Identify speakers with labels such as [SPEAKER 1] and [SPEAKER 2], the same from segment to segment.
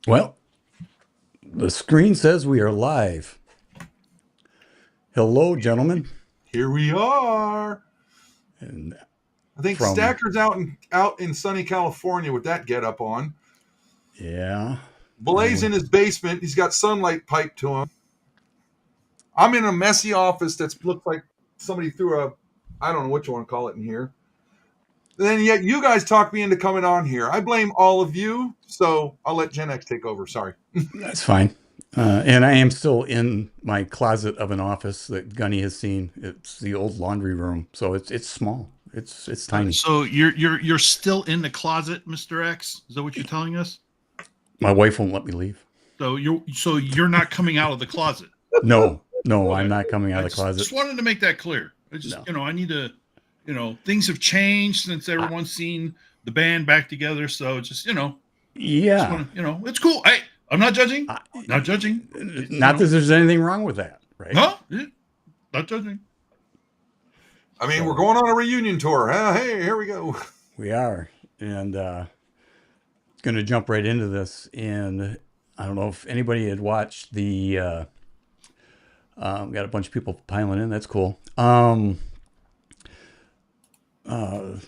[SPEAKER 1] Well, the screen says we are live. Hello, gentlemen.
[SPEAKER 2] Here we are.
[SPEAKER 1] And
[SPEAKER 2] I think
[SPEAKER 1] from,
[SPEAKER 2] Stacker's out in sunny California with that get up on.
[SPEAKER 1] yeah.
[SPEAKER 2] Blaze in his basement. He's got sunlight piped to him. I'm in a messy office that looks like somebody threw I don't know what you want to call it in here. And then yet you guys talked me into coming on here. I blame all of you, so I'll let Gen X take over. Sorry.
[SPEAKER 1] That's fine. And I am still in my closet of an office that Gunny has seen. It's the old laundry room, so it's small. It's tiny.
[SPEAKER 3] So you're still in the closet, Mr. X? Is that what you're telling us?
[SPEAKER 1] My wife won't let me leave.
[SPEAKER 3] So you're not coming out of the closet.
[SPEAKER 1] No, I'm not coming out of the closet.
[SPEAKER 3] Just wanted to make that clear. I just
[SPEAKER 1] No.
[SPEAKER 3] I need to things have changed since everyone's seen the band back together. So just
[SPEAKER 1] Yeah.
[SPEAKER 3] it's cool. I'm not judging. Not judging.
[SPEAKER 1] Not that there's anything wrong with that, right?
[SPEAKER 3] Huh? Yeah, not judging.
[SPEAKER 2] I mean, we're going on a reunion tour. Huh? Hey, here we go.
[SPEAKER 1] We are. And going to jump right into this. And I don't know if anybody had watched the got a bunch of people piling in. That's cool.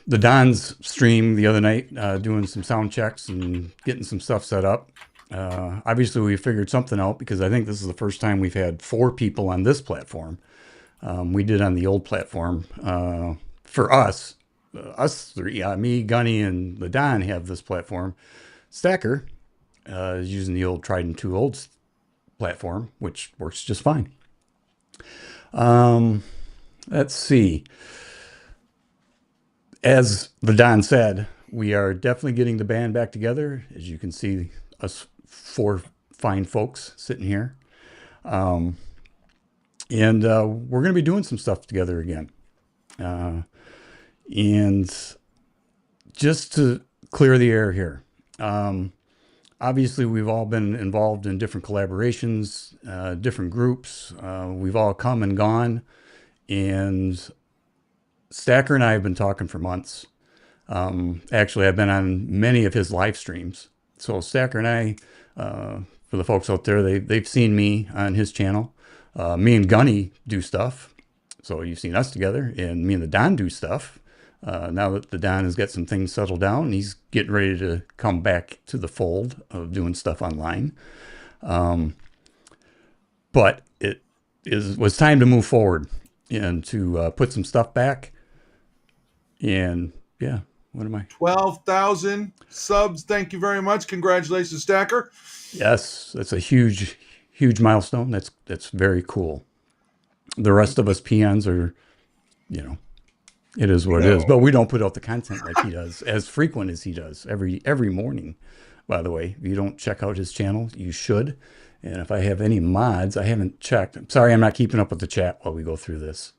[SPEAKER 1] The Don's stream the other night, doing some sound checks and getting some stuff set up. Obviously, we figured something out because I think this is the first time we've had 4 people on this platform. We did on the old platform. For us 3, me, Gunny, and the Don have this platform. Stacker is using the old tried and true old platform, which works just fine. Let's see. As the Don said, we are definitely getting the band back together. As you can see, us 4 fine folks sitting here. And we're going to be doing some stuff together again. And just to clear the air here, obviously we've all been involved in different collaborations, different groups. We've all come and gone. And Stacker and I have been talking for months. Actually, I've been on many of his live streams. So Stacker and I, for the folks out there, they've seen me on his channel. Me and Gunny do stuff. So you've seen us together, and me and the Don do stuff. Now that the Don has got some things settled down, he's getting ready to come back to the fold of doing stuff online. But it was time to move forward and to put some stuff back. And yeah, what am I?
[SPEAKER 2] 12,000 subs. Thank you very much. Congratulations, Stacker.
[SPEAKER 1] Yes, that's a huge milestone. That's very cool. The rest of us peons are, it is what it is. But we don't put out the content like he does, as frequent as he does every morning. By the way, if you don't check out his channel, you should. And if I have any mods, I haven't checked. I'm sorry, I'm not keeping up with the chat while we go through this.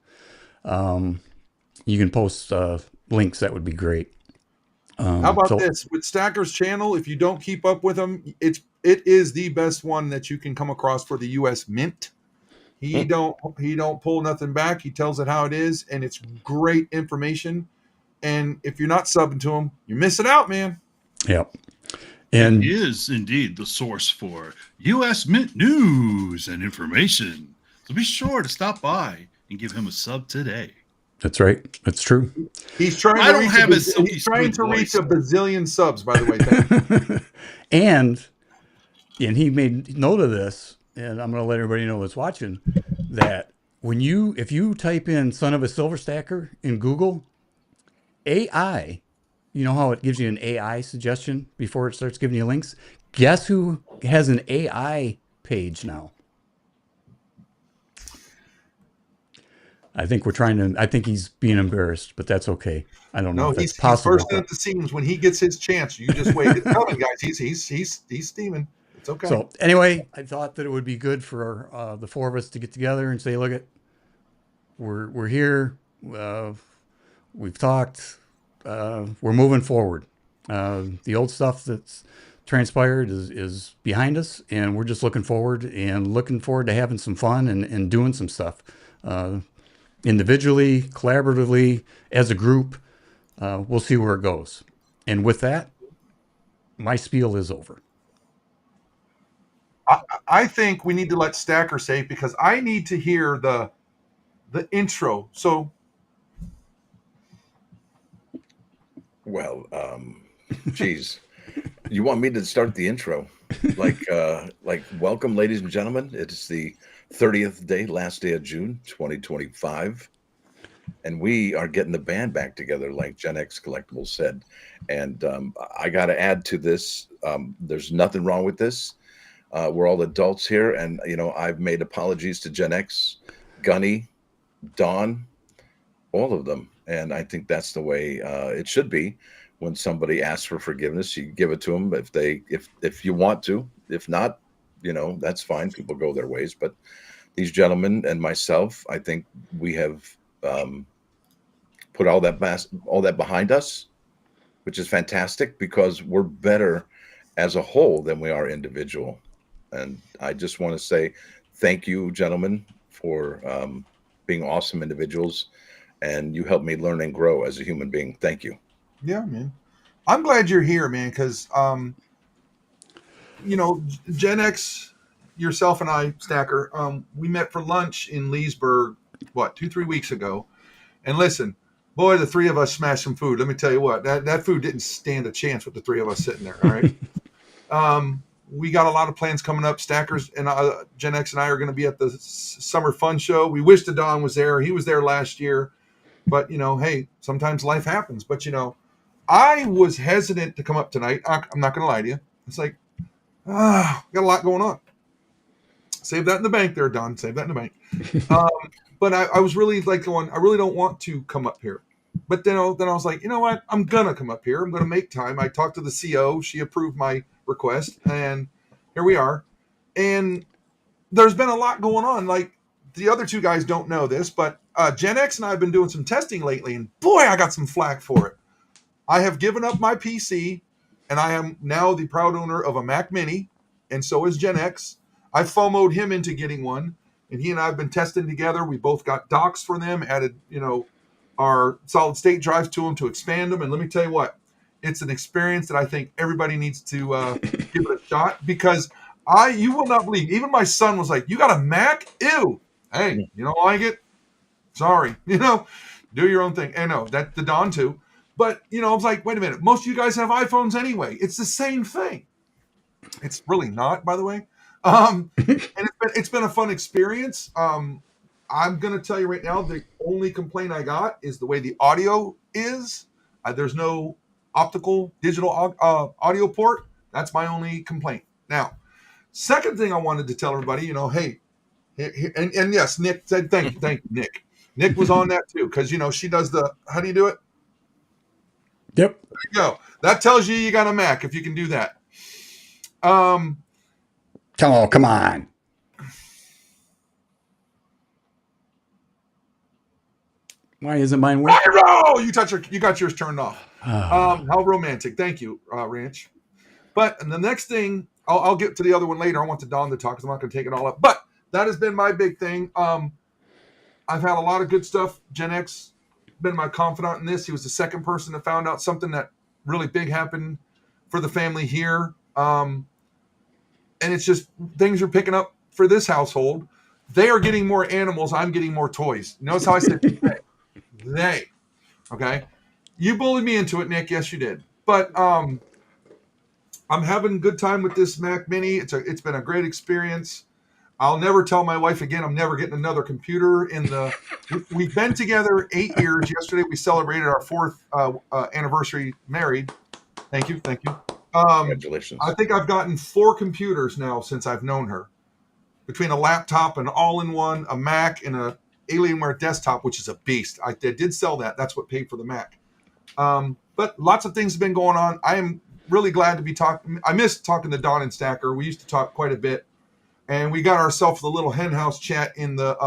[SPEAKER 1] You can post links. That would be great.
[SPEAKER 2] How about this with Stacker's channel? If you don't keep up with him, it is the best one that you can come across for the U.S. Mint. He don't pull nothing back. He tells it how it is, and it's great information. And if you're not subbing to him, you're missing out, man.
[SPEAKER 1] Yep. And
[SPEAKER 3] he is indeed the source for U.S. Mint news and information. So be sure to stop by and give him a sub today.
[SPEAKER 1] That's right. That's true.
[SPEAKER 2] He's trying to reach a bazillion subs, by the way.
[SPEAKER 1] and he made note of this, and I'm going to let everybody know what's watching, that if you type in "son of a silver stacker" in Google, AI, you know how it gives you an AI suggestion before it starts giving you links? Guess who has an AI page now? I think he's being embarrassed, but that's okay. I don't know if that's possible.
[SPEAKER 2] He's bursting at the seams. When he gets his chance, you just wait. It's coming, guys. He's steaming. It's okay.
[SPEAKER 1] So anyway, I thought that it would be good for the 4 of us to get together and say, look, we're here. We've talked. We're moving forward. The old stuff that's transpired is behind us, and we're just looking forward to having some fun and doing some stuff. Individually, collaboratively, as a group. We'll see where it goes. And with that, my spiel is over.
[SPEAKER 2] I think we need to let Stacker say it because I need to hear the intro. So,
[SPEAKER 4] well, geez, you want me to start the intro? Like welcome, ladies and gentlemen. It's the 30th day, last day of June, 2025. And we are getting the band back together, like Gen X Collectibles said. And I got to add to this. There's nothing wrong with this. We're all adults here. And, I've made apologies to Gen X, Gunny, Dawn, all of them. And I think that's the way it should be. When somebody asks for forgiveness, you give it to them if you want to. If not, that's fine. People go their ways. But these gentlemen and myself, I think we have put all that behind us, which is fantastic because we're better as a whole than we are individual. And I just want to say thank you, gentlemen, for being awesome individuals. And you helped me learn and grow as a human being. Thank you.
[SPEAKER 2] Yeah, man. I'm glad you're here, man, because, Gen X, yourself and I, Stacker, we met for lunch in Leesburg, 2-3 weeks ago. And listen, boy, the three of us smashed some food. Let me tell you what, that food didn't stand a chance with the three of us sitting there, all right? We got a lot of plans coming up. Stackers and Gen X and I are going to be at the Summer Fun Show. We wish the Don was there. He was there last year. But, hey, sometimes life happens. But, I was hesitant to come up tonight. I'm not going to lie to you. It's like, got a lot going on. Save that in the bank there, Don. Save that in the bank. But I was really going, I really don't want to come up here. But then I was like, you know what? I'm going to come up here. I'm going to make time. I talked to the CO. She approved my request. And here we are. And there's been a lot going on. Like, the other two guys don't know this, but Gen X and I have been doing some testing lately. And boy, I got some flack for it. I have given up my PC, and I am now the proud owner of a Mac Mini, and so is Gen X. I FOMO'd him into getting one, and he and I have been testing together. We both got docks for them, added, our solid state drives to them to expand them. And let me tell you what, it's an experience that I think everybody needs to give it a shot because you will not believe, even my son was like, you got a Mac? Ew. Hey, you don't like it? Sorry. Do your own thing. And no, that's the Don too. But, I was like, wait a minute. Most of you guys have iPhones anyway. It's the same thing. It's really not, by the way. And it's been a fun experience. I'm going to tell you right now, the only complaint I got is the way the audio is. There's no optical digital audio port. That's my only complaint. Now, second thing I wanted to tell everybody, hey, and yes, Nick said, thank you, Nick. Nick was on that too, because, she does how do you do it?
[SPEAKER 1] Yep.
[SPEAKER 2] There you go. That tells you got a Mac if you can do that.
[SPEAKER 1] Come on. Why isn't mine working?
[SPEAKER 2] You got yours turned off. How romantic. Thank you, Ranch. But the next thing, I'll get to the other one later. I want the Don to talk because I'm not going to take it all up. But that has been my big thing. I've had a lot of good stuff. Gen X been my confidant in this. He was the second person that found out something that really big happened for the family here. And it's just things are picking up for this household. They are getting more animals. I'm getting more toys. Notice how I said they. Okay. You bullied me into it, Nick. Yes, you did. But I'm having a good time with this Mac Mini. It's been a great experience. I'll never tell my wife again. I'm never getting another computer we've been together 8 years. Yesterday we celebrated our 4th anniversary married. Thank you.
[SPEAKER 4] Congratulations.
[SPEAKER 2] I think I've gotten 4 computers now since I've known her, between a laptop, an all-in-one, a Mac, and a Alienware desktop, which is a beast. I did sell that. That's what paid for the Mac. But lots of things have been going on. I am really glad to be talking. I miss talking to Don and Stacker. We used to talk quite a bit. And we got ourselves the little henhouse chat in the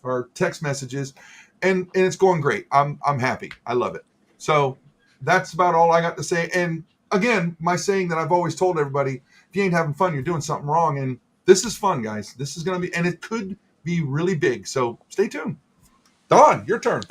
[SPEAKER 2] our text messages, and it's going great. I'm happy. I love it. So that's about all I got to say. And again, my saying that I've always told everybody: if you ain't having fun, you're doing something wrong. And this is fun, guys. This is going to be, and it could be really big. So stay tuned. Don, your turn.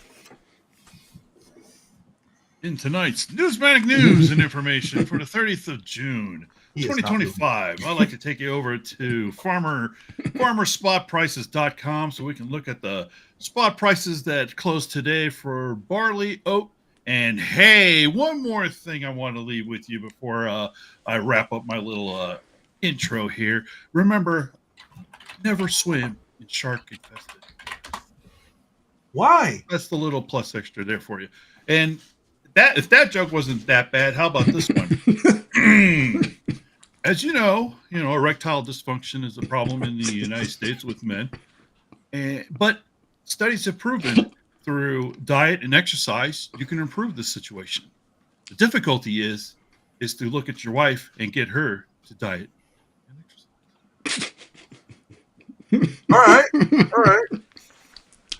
[SPEAKER 3] In tonight's Newsmatic news and information for the 30th of June,
[SPEAKER 2] He is not
[SPEAKER 3] 2025, I'd like to take you over to farmerspotprices.com so we can look at the spot prices that closed today for barley, oat, and hay. One more thing I want to leave with you before I wrap up my little intro here. Remember, never swim in shark infested.
[SPEAKER 2] Why?
[SPEAKER 3] That's the little plus extra there for you. And that if that joke wasn't that bad, how about this one? As you know, erectile dysfunction is a problem in the United States with men. But studies have proven through diet and exercise, you can improve this situation. The difficulty is to look at your wife and get her to diet and exercise.
[SPEAKER 2] All right.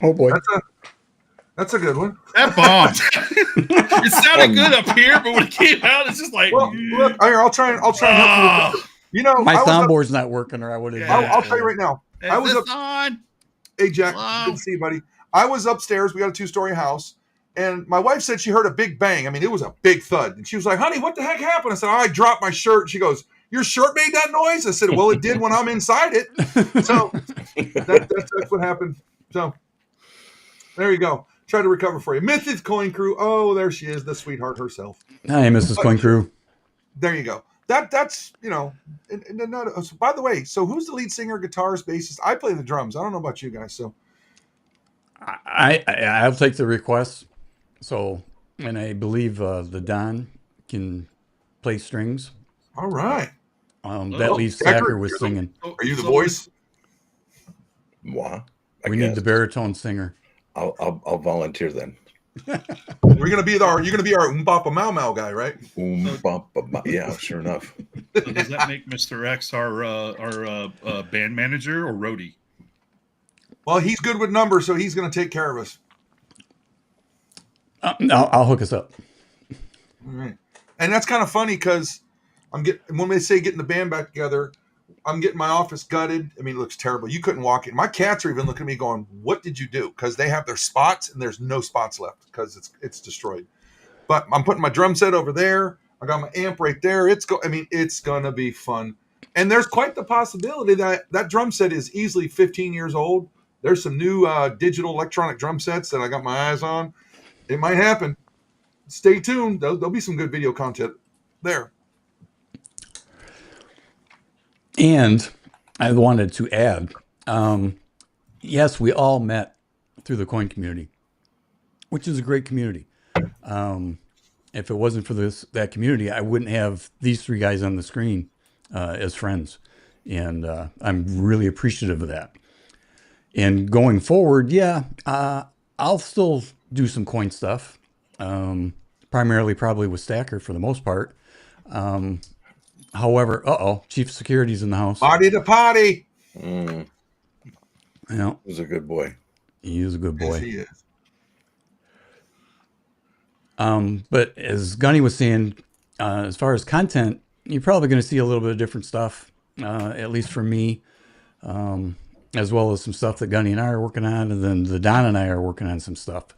[SPEAKER 1] Oh boy.
[SPEAKER 2] That's a good one.
[SPEAKER 3] That bombed. It sounded good up here, but when it came out, it's just like.
[SPEAKER 2] Well, look, I'll try and help you. You know,
[SPEAKER 1] my soundboard's not working, or I would have.
[SPEAKER 3] Yeah.
[SPEAKER 2] I'll tell you right now. I was up.
[SPEAKER 3] On.
[SPEAKER 2] Hey, Jack.
[SPEAKER 3] Hello?
[SPEAKER 2] Good to see you, buddy. I was upstairs. We got a 2-story house, and my wife said she heard a big bang. I mean, it was a big thud, and she was like, "Honey, what the heck happened?" I said, "I dropped my shirt." She goes, "Your shirt made that noise?" I said, "Well, it did when I'm inside it." So that's what happened. So there you go. Try to recover for you. Mythic Coin Crew. Oh, there she is, the sweetheart herself.
[SPEAKER 1] Hi, Mrs. Coin Crew.
[SPEAKER 2] There you go. That's so by the way, so who's the lead singer, guitarist, bassist? I play the drums. I don't know about you guys. So
[SPEAKER 1] I'll take the request. So, and I believe the Don can play strings.
[SPEAKER 2] all right.
[SPEAKER 1] That leads Stacker was singing.
[SPEAKER 2] Are you the voice?
[SPEAKER 4] Moi,
[SPEAKER 1] We need the baritone singer.
[SPEAKER 4] I'll volunteer then.
[SPEAKER 2] You're gonna be our Mbapa Mau Mau guy, right?
[SPEAKER 4] Yeah, sure enough.
[SPEAKER 3] So does that make Mr. X our band manager or roadie?
[SPEAKER 2] Well, he's good with numbers, so he's gonna take care of us.
[SPEAKER 1] I'll hook us up.
[SPEAKER 2] All right. And that's kind of funny because when they say getting the band back together, I'm getting my office gutted. I mean, it looks terrible. You couldn't walk in. My cats are even looking at me going, "What did you do?" Because they have their spots and there's no spots left because it's destroyed. But I'm putting my drum set over there. I got my amp right there. It's gonna be fun. And there's quite the possibility that drum set is easily 15 years old. There's some new digital electronic drum sets that I got my eyes on. It might happen. Stay tuned. There'll be some good video content there.
[SPEAKER 1] And I wanted to add, yes, we all met through the coin community, which is a great community. If it wasn't for that community, I wouldn't have these three guys on the screen as friends. And I'm really appreciative of that. And going forward, I'll still do some coin stuff, primarily probably with Stacker for the most part. However, Chief Security's in the house.
[SPEAKER 2] Party to party.
[SPEAKER 1] Yeah,
[SPEAKER 4] He's a good boy.
[SPEAKER 1] he is a good boy.
[SPEAKER 2] Yes, he is.
[SPEAKER 1] But as Gunny was saying, as far as content, you're probably going to see a little bit of different stuff, at least for me, as well as some stuff that Gunny and I are working on, and then the Don and I are working on some stuff.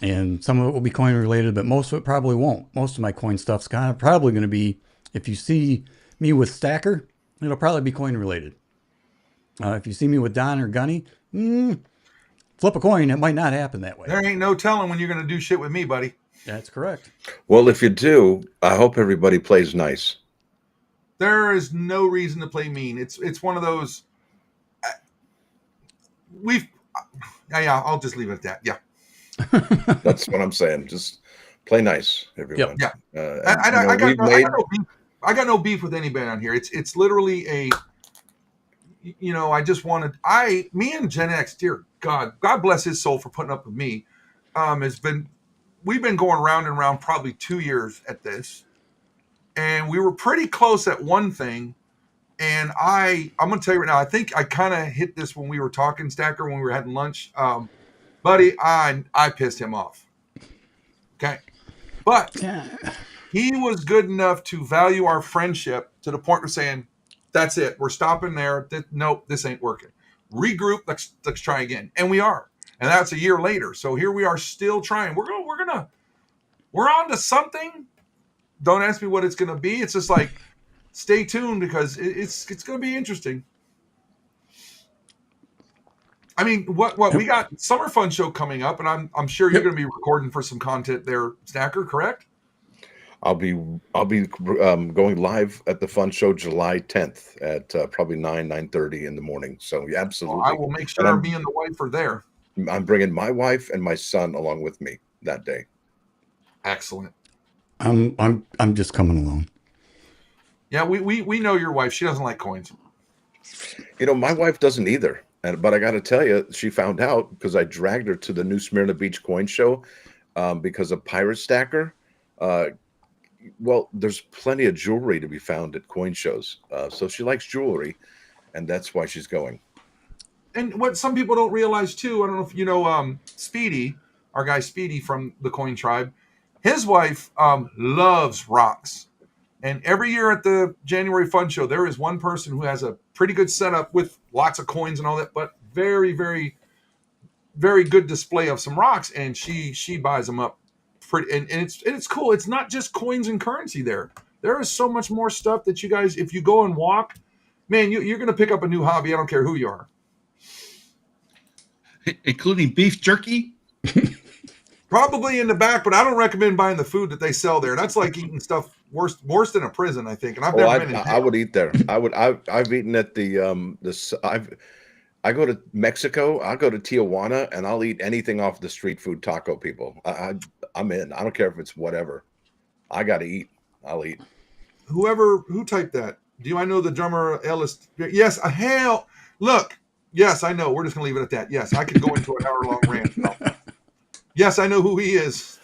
[SPEAKER 1] And some of it will be coin related, but most of it probably won't. Most of my coin stuff's probably going to be, if you see me with Stacker, it'll probably be coin related. If you see me with Don or Gunny, flip a coin. It might not happen that way.
[SPEAKER 2] There ain't no telling when you're going to do shit with me, buddy.
[SPEAKER 1] That's correct.
[SPEAKER 4] Well, if you do, I hope everybody plays nice.
[SPEAKER 2] There is no reason to play mean. It's one of those. I'll just leave it at that. Yeah.
[SPEAKER 4] That's what I'm saying. Just play nice, everyone.
[SPEAKER 2] Yeah. I got no beef with anybody on here. It's literally I just wanted me and Gen X, dear God bless his soul for putting up with me. We've been going round and round probably 2 years at this, and we were pretty close at one thing. And I'm gonna tell you right now, I think I kind of hit this when we were talking, Stacker, when we were having lunch. Buddy, I pissed him off. Okay. But he was good enough to value our friendship to the point of saying, that's it. We're stopping there. Nope, this ain't working. Regroup. Let's try again. And we are. And that's a year later. So here we are still trying. We're gonna we're on to something. Don't ask me what it's going to be. It's just like, stay tuned because it's going to be interesting. I mean, what we got Summer Fun Show coming up, and I'm sure you're going to be recording for some content there, Stacker, correct?
[SPEAKER 4] I'll be going live at the Fun Show July 10th at probably 9:30 in the morning. So yeah, absolutely.
[SPEAKER 2] Well, I will make sure me and the wife are there.
[SPEAKER 4] I'm bringing my wife and my son along with me that day.
[SPEAKER 2] Excellent.
[SPEAKER 1] I'm just coming along.
[SPEAKER 2] Yeah, we know your wife. She doesn't like coins.
[SPEAKER 4] You know, my wife doesn't either. But I got to tell you, she found out because I dragged her to the new Smyrna Beach Coin Show because of Pirate Stacker. Well, there's plenty of jewelry to be found at coin shows. So she likes jewelry, and that's why she's going.
[SPEAKER 2] And what some people don't realize, too, I don't know if you know Speedy, our guy Speedy from the Coin Tribe, his wife loves rocks. And every year at the January Fun Show, there is one person who has a pretty good setup with lots of coins and all that, but very, very, very good display of some rocks. And she buys them up pretty, and it's cool. It's not just coins and currency there. There is so much more stuff that you guys, if you go and walk, man, you're going to pick up a new hobby. I don't care who you are.
[SPEAKER 3] Including beef jerky?
[SPEAKER 2] Probably in the back, but I don't recommend buying the food that they sell there. That's like eating stuff worse than a prison, I think. And I've never been in
[SPEAKER 4] I would eat there. I've eaten at I go to Mexico, I'll go to Tijuana, and I'll eat anything off the street food taco people. I'm in. I don't care if it's whatever. I got to eat. I'll eat.
[SPEAKER 2] Who typed that? Do I know the drummer Ellis? Yes, hell. Look, yes, I know. We're just going to leave it at that. Yes, I could go into an hour-long rant. No. Yes, I know who he is.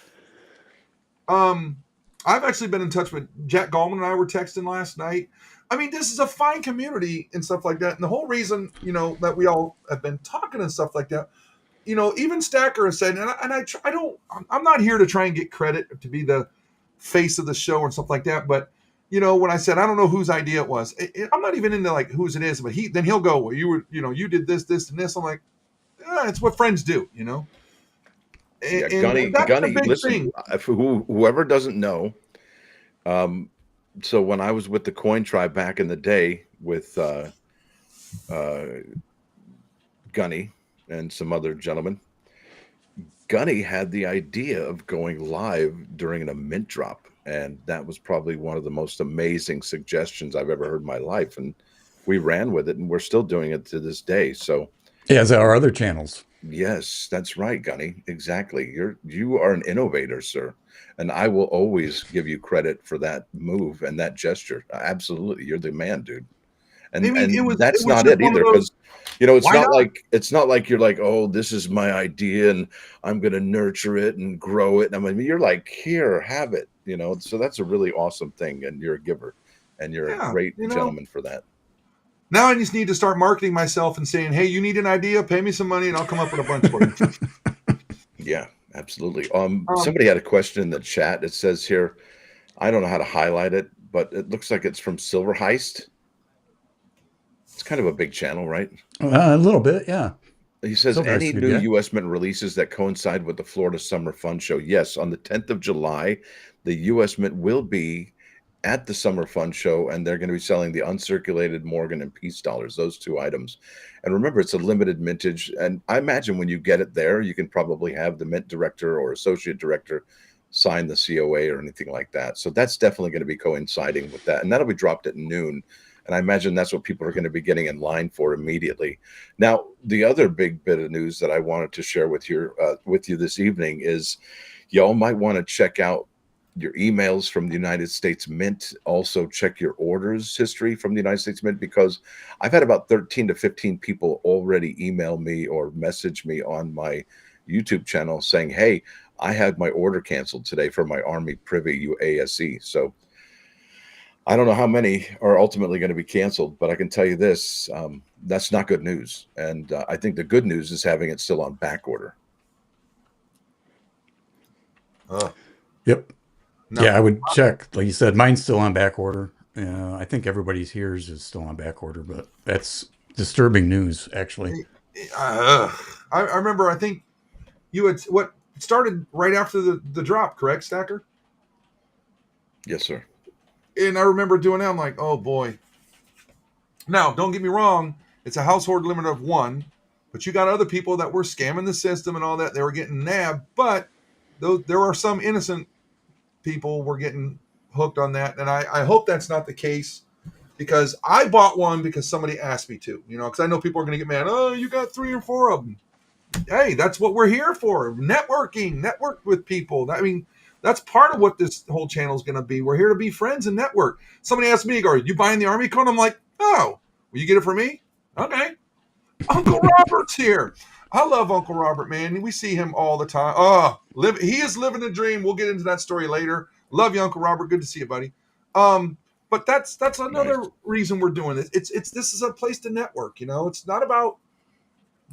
[SPEAKER 2] I've actually been in touch with Jack Gallman and I were texting last night. I mean, this is a fine community and stuff like that. And the whole reason, that we all have been talking and stuff like that, even Stacker has said, I'm not here to try and get credit to be the face of the show and stuff like that. But, when I said, I don't know whose idea it was, I'm not even into like whose it is, but he'll go, well, you did this, and this. I'm like, it's what friends do,
[SPEAKER 4] Yeah, Gunny, listen, whoever doesn't know, so when I was with the Coin Tribe back in the day with Gunny and some other gentlemen, Gunny had the idea of going live during a mint drop, and that was probably one of the most amazing suggestions I've ever heard in my life, and we ran with it, and we're still doing it to this day. So
[SPEAKER 1] as our other channels.
[SPEAKER 4] Yes, that's right, Gunny. Exactly. You are an innovator, sir. And I will always give you credit for that move and that gesture. Absolutely. You're the man, dude. And, that's not it either, because it's not like you're like, oh, this is my idea and I'm gonna nurture it and grow it. And I mean, you're like, here, have it, so that's a really awesome thing. And you're a giver and you're a great gentleman for that.
[SPEAKER 2] Now I just need to start marketing myself and saying, hey, you need an idea, pay me some money, and I'll come up with a bunch for you.
[SPEAKER 4] Yeah, absolutely. Somebody had a question in the chat. It says here, I don't know how to highlight it, but it looks like it's from Silver Heist. It's kind of a big channel, right?
[SPEAKER 1] A little bit, yeah.
[SPEAKER 4] He says, any new U.S. Mint releases that coincide with the Florida Summer Fun Show? Yes, on the 10th of July, the U.S. Mint will be at the Summer Fun Show, and they're going to be selling the uncirculated Morgan and Peace dollars, those two items. And remember, it's a limited mintage. And I imagine when you get it there, you can probably have the mint director or associate director sign the COA or anything like that. So that's definitely going to be coinciding with that. And that'll be dropped at noon. And I imagine that's what people are going to be getting in line for immediately. Now, the other big bit of news that I wanted to share with you this evening is y'all might want to check out your emails from the United States Mint. Also check your orders history from the United States Mint, because I've had about 13 to 15 people already email me or message me on my YouTube channel saying, hey, I had my order canceled today for my Army Privy UASE. So I don't know how many are ultimately going to be canceled, but I can tell you this, that's not good news. And I think the good news is having it still on back order.
[SPEAKER 1] Yep. No. Yeah, I would check. Like you said, mine's still on back order. I think everybody's here's is still on back order, but that's disturbing news, actually.
[SPEAKER 2] I remember, I think you had, started right after the drop, correct, Stacker?
[SPEAKER 4] Yes, sir.
[SPEAKER 2] And I remember doing that. I'm like, oh boy. Now, don't get me wrong. It's a household limit of 1, but you got other people that were scamming the system and all that. They were getting nabbed, but there are some innocent people were getting hooked on that. And I hope that's not the case, because I bought one because somebody asked me to, because I know people are going to get mad. Oh, you got 3 or 4 of them. Hey, that's what we're here for. Network with people. I mean, that's part of what this whole channel is going to be. We're here to be friends and network. Somebody asked me, are you buying the Army code? I'm like, oh, will you get it for me? Okay. Uncle Robert's here. I love Uncle Robert, man. We see him all the time. He is living the dream. We'll get into that story later. Love you, Uncle Robert. Good to see you, buddy. But that's another reason we're doing this. This is a place to network. It's not about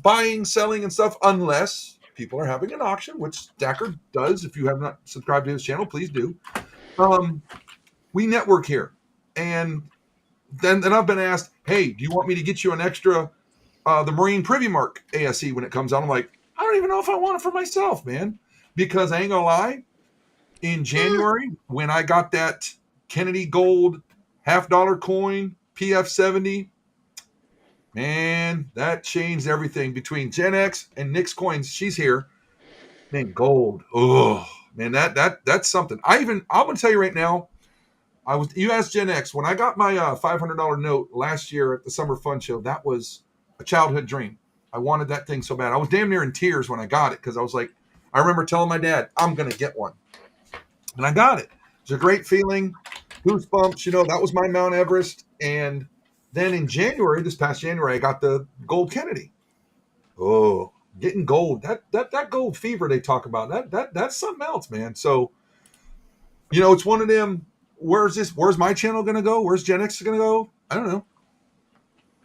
[SPEAKER 2] buying, selling, and stuff, unless people are having an auction, which Stacker does. If you have not subscribed to his channel, please do. We network here, and then I've been asked, hey, do you want me to get you an extra the Marine Privy Mark ASE when it comes out? I'm like, I don't even know if I want it for myself, man, because I ain't gonna lie. In January, when I got that Kennedy Gold $50 coin PF70, man, that changed everything between Gen X and Nick's coins. She's here. Man, gold. Oh, man, that's something. I'm gonna tell you right now. You asked Gen X, when I got my $500 note last year at the Summer Fun Show, that was a childhood dream. I wanted that thing so bad. I was damn near in tears when I got it, because I was like, I remember telling my dad, I'm gonna get one. And I got it. It's a great feeling. Goosebumps, that was my Mount Everest. And then in January, this past January, I got the gold Kennedy. Oh, getting gold. That gold fever they talk about, that's something else, man. So, it's one of them, where's my channel going to go? Where's Gen X going to go? I don't know.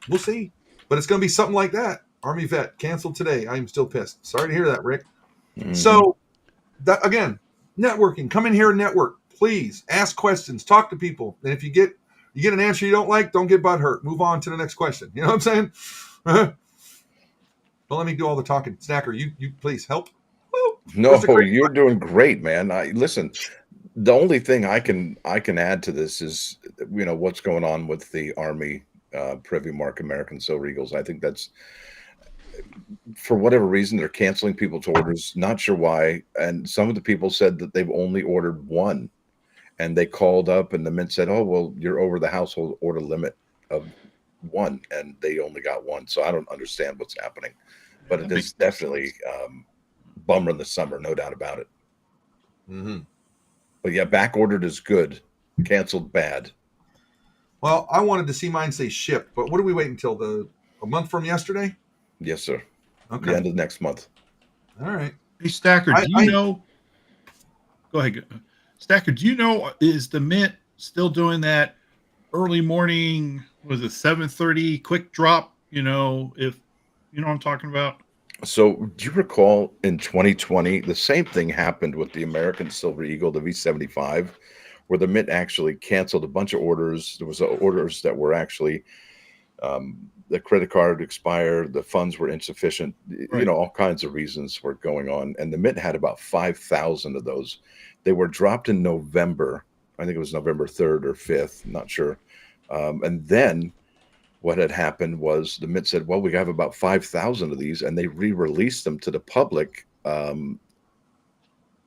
[SPEAKER 2] We'll see. But it's going to be something like that. Army vet, canceled today. I am still pissed. Sorry to hear that, Rick. Mm-hmm. So, that again, networking. Come in here and network. Please ask questions, talk to people. And if you get an answer you don't like, don't get butthurt. Move on to the next question. You know what I'm saying? Don't let me do all the talking. Stacker, you please help.
[SPEAKER 4] Woo. No, you're doing great, man. Listen, the only thing I can add to this is, what's going on with the Army Privy Mark American Silver Eagles. I think that's, for whatever reason, they're canceling people's orders. Not sure why. And some of the people said that they've only ordered one. And they called up and the mint said, oh, well, you're over the household order limit of 1. And they only got 1. So I don't understand what's happening. But it is definitely bummer in the summer, no doubt about it.
[SPEAKER 2] Mm-hmm.
[SPEAKER 4] But yeah, back ordered is good. Canceled bad.
[SPEAKER 2] Well, I wanted to see mine say shipped. But what are we waiting until a month from yesterday?
[SPEAKER 4] Yes, sir.
[SPEAKER 2] Okay.
[SPEAKER 4] The end of next month.
[SPEAKER 2] All right.
[SPEAKER 3] Hey, Stacker, do you know? Go ahead. Stacker, do you know, is the mint still doing that early morning, was it 7:30 quick drop? If you know what I'm talking about?
[SPEAKER 4] So do you recall in 2020, the same thing happened with the American Silver Eagle, the V75, where the mint actually canceled a bunch of orders. There was orders that were actually, the credit card expired, the funds were insufficient,
[SPEAKER 3] right.
[SPEAKER 4] All kinds of reasons were going on. And the mint had about 5,000 of those. They were dropped in November. I think it was November 3rd or 5th, not sure. And then what had happened was the mint said, well, we have about 5,000 of these, and they re-released them to the public on,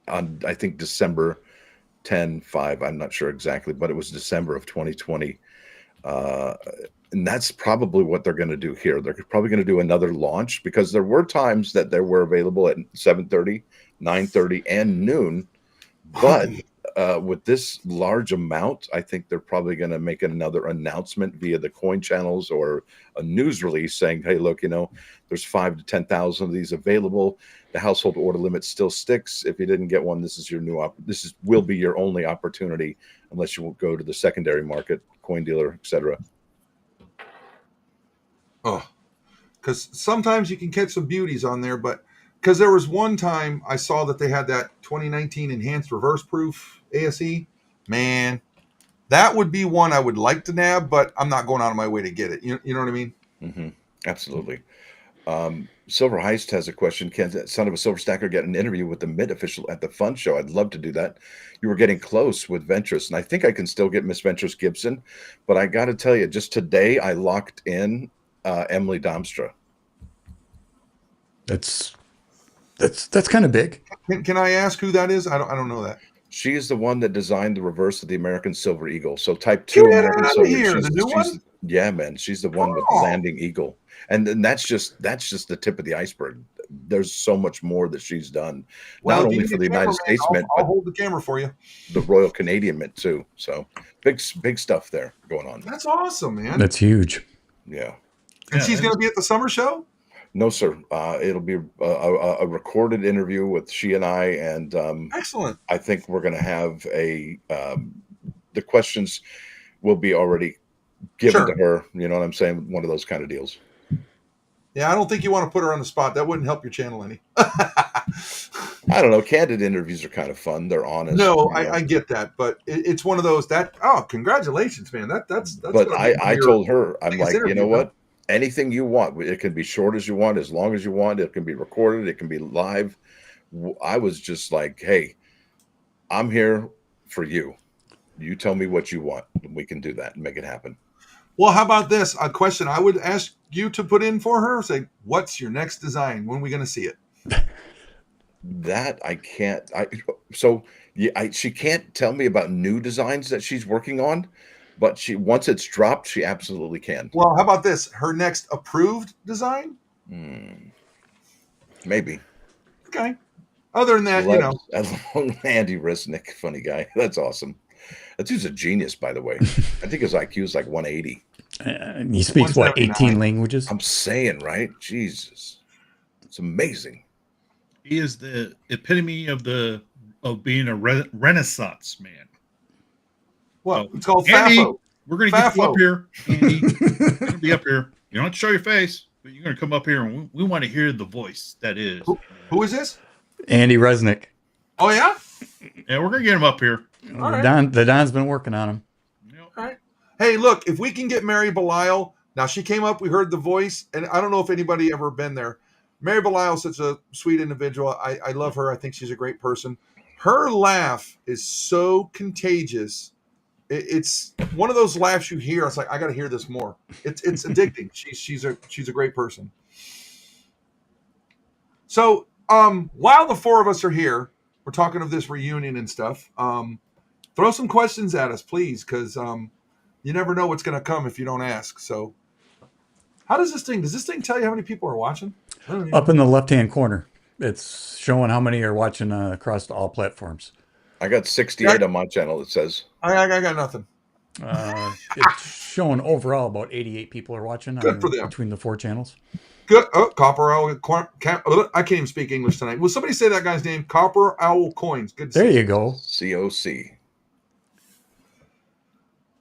[SPEAKER 4] I think, December 10/5. I'm not sure exactly, but it was December of 2020. And that's probably what they're going to do here. They're probably going to do another launch, because there were times that they were available at 7:30, 9:30, and noon. But with this large amount, I think they're probably going to make another announcement via the coin channels or a news release saying, hey, look, there's 5,000 to 10,000 of these available. The household order limit still sticks. If you didn't get one, this is your will be your only opportunity, unless you will go to the secondary market, coin dealer, etc.
[SPEAKER 2] Oh, because sometimes you can catch some beauties on there, but because there was one time I saw that they had that 2019 enhanced reverse proof ASE. Man, that would be one I would like to nab, but I'm not going out of my way to get it. You know what I mean?
[SPEAKER 4] Mm-hmm. Absolutely. Silver Heist has a question. Can the son of a silver stacker get an interview with the Mint official at the Fun Show? I'd love to do that. You were getting close with Ventress, and I think I can still get Miss Ventress Gibson. But I got to tell you, just today I locked in Emily Domstra.
[SPEAKER 1] That's kind of big.
[SPEAKER 2] Can I ask who that is? I don't know that.
[SPEAKER 4] She is the one that designed the reverse of the American Silver Eagle. So Type 2
[SPEAKER 2] Get
[SPEAKER 4] American
[SPEAKER 2] out of
[SPEAKER 4] Silver.
[SPEAKER 2] here, the new one?
[SPEAKER 4] Yeah, man. She's the one with the landing eagle. And then that's just the tip of the iceberg. There's so much more that she's done,
[SPEAKER 2] Well,
[SPEAKER 4] not only for the United States Mint,
[SPEAKER 2] I'll
[SPEAKER 4] but
[SPEAKER 2] hold the camera for you.
[SPEAKER 4] the Royal Canadian Mint too. So big stuff there going on.
[SPEAKER 2] That's awesome, man.
[SPEAKER 1] That's huge.
[SPEAKER 4] Yeah.
[SPEAKER 2] And she's going to be at the summer show?
[SPEAKER 4] No, sir. It'll be a recorded interview with she and I, and
[SPEAKER 2] excellent.
[SPEAKER 4] I think we're going to have the questions will be already given to her. You know what I'm saying? One of those kind of deals.
[SPEAKER 2] Yeah, I don't think you want to put her on the spot. That wouldn't help your channel any.
[SPEAKER 4] I don't know. Candid interviews are kind of fun. They're honest.
[SPEAKER 2] No, I get that, but it's one of those congratulations, man. That's.
[SPEAKER 4] But I told her, I'm like, you know what? Anything you want. It can be short as you want, as long as you want. It can be recorded. It can be live. I was just like, hey, I'm here for you. You tell me what you want, and we can do that and make it happen.
[SPEAKER 2] Well, how about this? A question I would ask you to put in for her. Say, what's your next design? When are we going to see it?
[SPEAKER 4] That I can't. She can't tell me about new designs that she's working on, but once it's dropped, she absolutely can.
[SPEAKER 2] Well, how about this? Her next approved design?
[SPEAKER 4] Maybe.
[SPEAKER 2] Okay. Other than that,
[SPEAKER 4] Andy Resnick, funny guy. That's awesome. That dude's a genius, by the way. I think his IQ is like 180.
[SPEAKER 1] He speaks, 18 languages?
[SPEAKER 4] I'm saying, right? Jesus. It's amazing.
[SPEAKER 3] He is the epitome of being a Renaissance man.
[SPEAKER 2] Well, it's called
[SPEAKER 3] Andy,
[SPEAKER 2] FAFO.
[SPEAKER 3] We're going to get you up here, Andy. You're going to be up here. You don't have to show your face, but you're going to come up here, and we want to hear the voice that is.
[SPEAKER 2] Who is this?
[SPEAKER 1] Andy Resnick.
[SPEAKER 2] Oh, yeah?
[SPEAKER 3] Yeah, we're going to get him up here.
[SPEAKER 1] The Don's been working on him.
[SPEAKER 2] All right. Hey, look, if we can get Mary Belisle, now she came up, we heard the voice, and I don't know if anybody ever been there. Mary Belisle is such a sweet individual. I love her. I think she's a great person. Her laugh is so contagious. It's one of those laughs you hear. It's like, I got to hear this more. It's addicting. She's a great person. So while the four of us are here, we're talking of this reunion and stuff. Throw some questions at us, please, because you never know what's going to come if you don't ask. So does this thing tell you how many people are watching?
[SPEAKER 1] Up in the left-hand corner. It's showing how many are watching across all platforms.
[SPEAKER 4] I got 68 on my channel, it says.
[SPEAKER 2] I got nothing.
[SPEAKER 1] It's showing overall about 88 people are watching.
[SPEAKER 2] Good for them.
[SPEAKER 1] Between the four channels.
[SPEAKER 2] Good. Oh, Copper Owl. I can't even speak English tonight. Will somebody say that guy's name? Copper Owl Coins. Good.
[SPEAKER 1] There you go.
[SPEAKER 4] COC.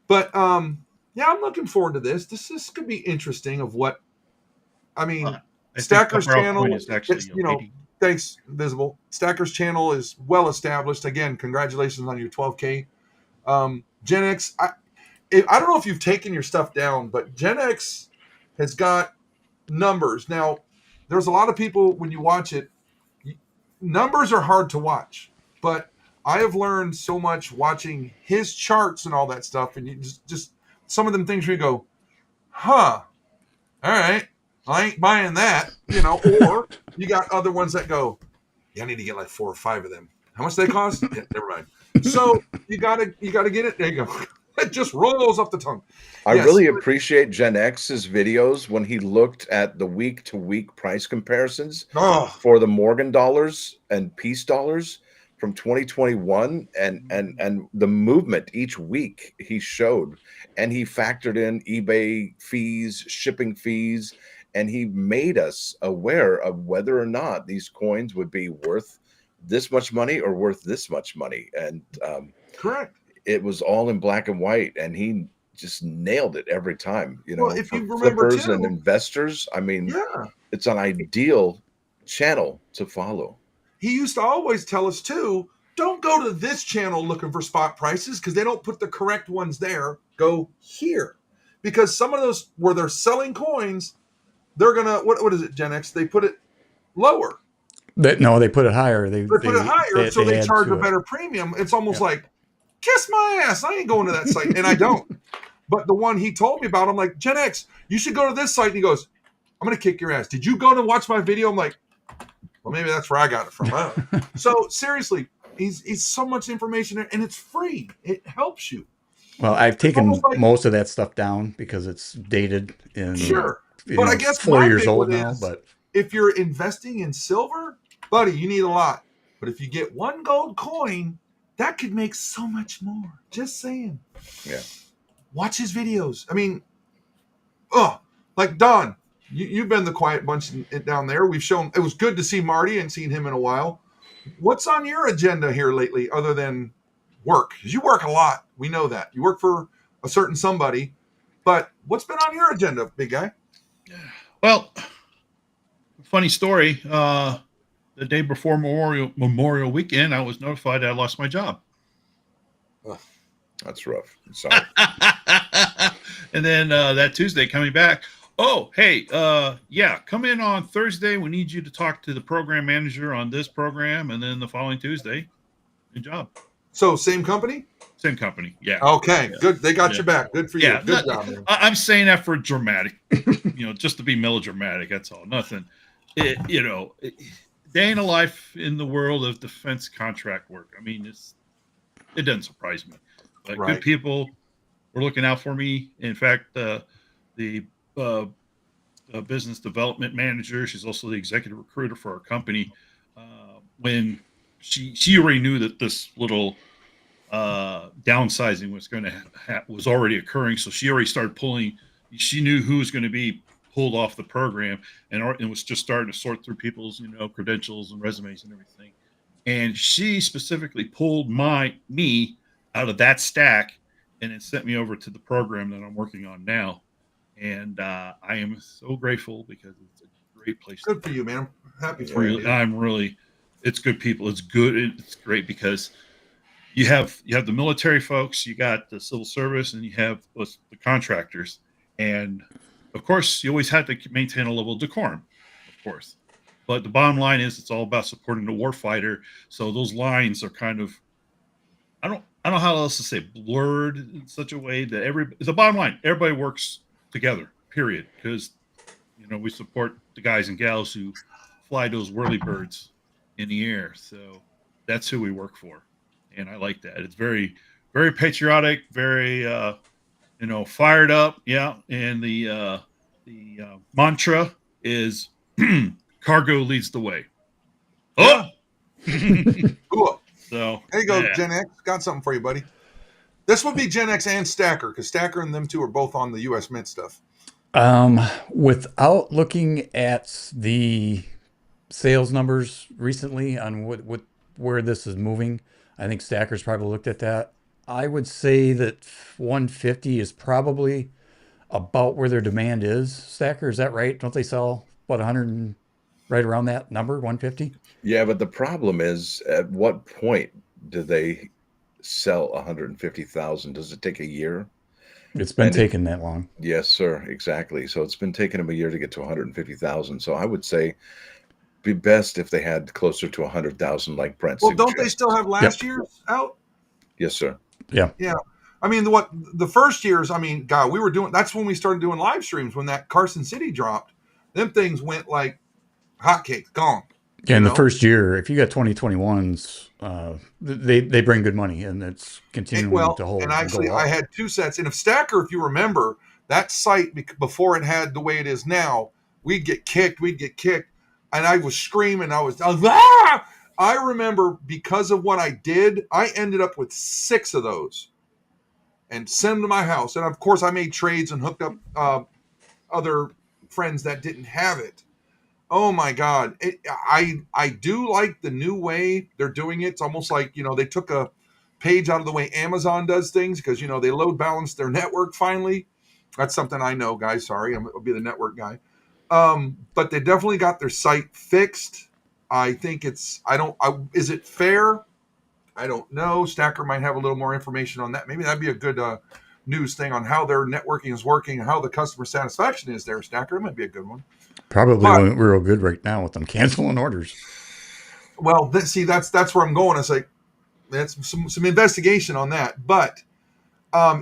[SPEAKER 2] But yeah, I'm looking forward to this. This could be interesting. Of what I mean, Stacker's channel. Thanks, Visible. Stacker's channel is well established. Again, congratulations on your 12K. Gen X. I don't know if you've taken your stuff down, but Gen X has got numbers. Now, there's a lot of people when you watch it, numbers are hard to watch, but I have learned so much watching his charts and all that stuff, and you just some of them things where you go, all right, I ain't buying that, or you got other ones that go, yeah, I need to get like 4 or 5 of them. How much they cost? Yeah, never mind. So you gotta get it. There you go. It just rolls off the tongue.
[SPEAKER 4] I really appreciate Gen X's videos when he looked at the week-to-week price comparisons for the Morgan dollars and Peace dollars from 2021 and the movement each week he showed, and he factored in eBay fees, shipping fees, and he made us aware of whether or not these coins would be worth this much money or worth this much money. And
[SPEAKER 2] correct.
[SPEAKER 4] It was all in black and white, and he just nailed it every time.
[SPEAKER 2] Well, if you remember
[SPEAKER 4] flippers and investors, I mean, it's an ideal channel to follow.
[SPEAKER 2] He used to always tell us too, don't go to this channel looking for spot prices because they don't put the correct ones there. Go here. Because some of those where they're selling coins, they're gonna what is it, Gen X? They put it lower.
[SPEAKER 1] No, they put it higher.
[SPEAKER 2] They put it higher, so they
[SPEAKER 1] add
[SPEAKER 2] charge
[SPEAKER 1] to
[SPEAKER 2] a
[SPEAKER 1] it.
[SPEAKER 2] better premium. It's almost like, kiss my ass. I ain't going to that site, and I don't. But the one he told me about, I'm like, Gen X, you should go to this site. And he goes, I'm going to kick your ass. Did you go to watch my video? I'm like, well, maybe that's where I got it from. So seriously, he's so much information there, and it's free. It helps you.
[SPEAKER 1] Well, I've taken most of that stuff down because it's dated and
[SPEAKER 2] sure. But I guess
[SPEAKER 1] 4 years old now. But
[SPEAKER 2] if you're investing in silver, buddy, you need a lot. But if you get one gold coin, that could make so much more. Just saying.
[SPEAKER 4] Yeah.
[SPEAKER 2] Watch his videos. I mean, like Don, you've been the quiet bunch down there. We've shown, it was good to see Marty and seen him in a while. What's on your agenda here lately other than work? Because you work a lot. We know that. You work for a certain somebody. But what's been on your agenda, big guy?
[SPEAKER 3] Well, funny story. The day before Memorial Weekend, I was notified I lost my job.
[SPEAKER 4] That's rough. Sorry.
[SPEAKER 3] And then that Tuesday coming back, oh, hey, come in on Thursday. We need you to talk to the program manager on this program. And then the following Tuesday, good job.
[SPEAKER 2] So same company?
[SPEAKER 3] Same company. Yeah.
[SPEAKER 2] Okay,
[SPEAKER 3] yeah.
[SPEAKER 2] Good. They got your back. Good for you.
[SPEAKER 3] Yeah,
[SPEAKER 2] Good job, man.
[SPEAKER 3] I'm saying that for dramatic, just to be melodramatic. That's all. Nothing. Day in a life in the world of defense contract work. I mean, it doesn't surprise me. But
[SPEAKER 2] Right.
[SPEAKER 3] Good people were looking out for me. In fact, the business development manager, she's also the executive recruiter for our company. When she already knew that this little downsizing was already occurring, so she already started pulling. She knew who was going to be pulled off the program, and was just starting to sort through people's credentials and resumes and everything. And she specifically pulled me out of that stack and then sent me over to the program that I'm working on now. And I am so grateful because it's a great place.
[SPEAKER 2] Good for you, man. I'm happy for you.
[SPEAKER 3] It's good people. It's good. It's great because you have the military folks, you got the civil service, and you have the contractors. And of course, you always have to maintain a level of decorum, of course. But the bottom line is it's all about supporting the warfighter. So those lines are kind of, I don't know how else to say, blurred in such a way that the bottom line, everybody works together, period. Because, we support the guys and gals who fly those whirlybirds in the air. So that's who we work for. And I like that. It's very, very patriotic, very, fired up. Yeah. And the mantra is cargo leads the way. Oh,
[SPEAKER 2] Cool.
[SPEAKER 3] So
[SPEAKER 2] there you go, Gen X. Got something for you, buddy. This would be Gen X and Stacker, because Stacker and them two are both on the U.S. Mint stuff.
[SPEAKER 1] Without looking at the sales numbers recently on where this is moving, I think Stacker's probably looked at that. I would say that 150 is probably about where their demand is. Stacker, is that right? Don't they sell about 100, right around that number, 150?
[SPEAKER 4] Yeah, but the problem is, at what point do they sell 150,000? Does it take a year?
[SPEAKER 1] It's been taking that long.
[SPEAKER 4] Yes, sir. Exactly. So it's been taking them a year to get to 150,000. So I would say be best if they had closer to 100,000, like Brent.
[SPEAKER 2] Well, don't they still have last year's out?
[SPEAKER 4] Yes, sir.
[SPEAKER 1] Yeah.
[SPEAKER 2] Yeah. I mean, the first years, God, that's when we started doing live streams when that Carson City dropped. Them things went like hotcakes, gone.
[SPEAKER 1] Yeah, in the first year, if you got 2021s, they bring good money, and it's continuing to hold.
[SPEAKER 2] And actually, I had two sets. And if Stacker, if you remember, that site before it had the way it is now, we'd get kicked, and I was screaming. I was ah! I remember because of what I did, I ended up with 6 of those, and sent them to my house. And of course, I made trades and hooked up other friends that didn't have it. Oh my God. I do like the new way they're doing it. It's almost like, they took a page out of the way Amazon does things because, they load balance their network finally. That's something I know, guys. Sorry, I'll be the network guy. But they definitely got their site fixed. I think is it fair? I don't know. Stacker might have a little more information on that. Maybe that'd be a good news thing on how their networking is working and how the customer satisfaction is there, Stacker. It might be a good one.
[SPEAKER 1] Probably won't real good right now with them canceling orders.
[SPEAKER 2] Well, that's where I'm going. It's like that's some investigation on that, but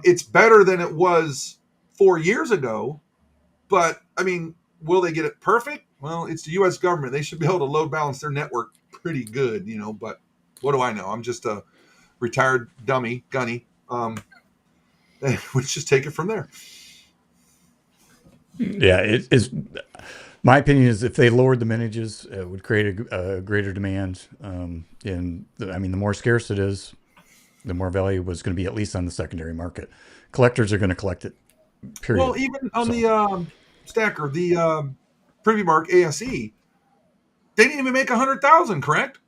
[SPEAKER 2] it's better than it was 4 years ago. But I mean, will they get it perfect? Well, it's the U.S. government. They should be able to load balance their network pretty good, But what do I know? I'm just a retired dummy, gunny. We just take it from there.
[SPEAKER 1] Yeah, it is. My opinion is if they lowered the mintages, it would create a greater demand. The more scarce it is, the more value was going to be, at least on the secondary market. Collectors are going to collect it. Period.
[SPEAKER 2] Well, even on the Stacker, the Privy Mark ASE, they didn't even make 100,000, correct?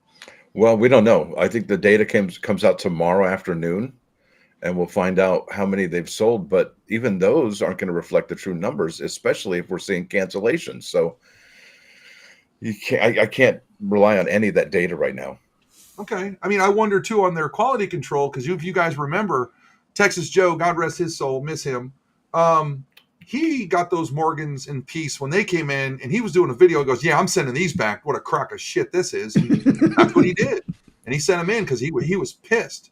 [SPEAKER 4] Well, we don't know. I think the data comes out tomorrow afternoon, and we'll find out how many they've sold. But even those aren't going to reflect the true numbers, especially if we're seeing cancellations. So I can't rely on any of that data right now.
[SPEAKER 2] Okay. I mean, I wonder too on their quality control, because if you guys remember, Texas Joe, God rest his soul, miss him. He got those Morgans in peace when they came in, and he was doing a video. He goes, "Yeah, I'm sending these back. What a crock of shit this is." And that's what he did, and he sent them in because he was pissed.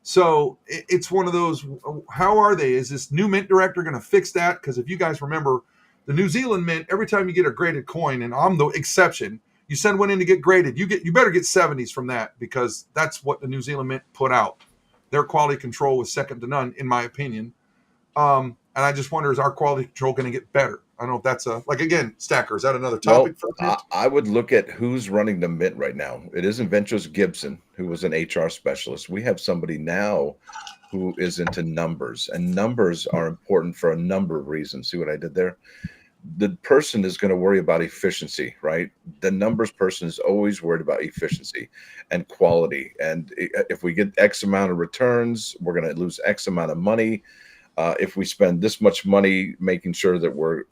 [SPEAKER 2] So it's one of those. How are they? Is this new mint director going to fix that? Because if you guys remember, the New Zealand mint, every time you get a graded coin, and I'm the exception, you send one in to get graded. You better get 70s from that, because that's what the New Zealand mint put out. Their quality control was second to none, in my opinion. And I just wonder, is our quality control going to get better? I don't know if that's again, Stacker, is that another topic for the mint?
[SPEAKER 4] I would look at who's running the mint right now. It isn't Ventros Gibson, who was an HR specialist. We have somebody now who is into numbers, and numbers are important for a number of reasons. See what I did there? The person is going to worry about efficiency, right? The numbers person is always worried about efficiency and quality. And if we get X amount of returns, we're going to lose X amount of money. If we spend this much money making sure that we're,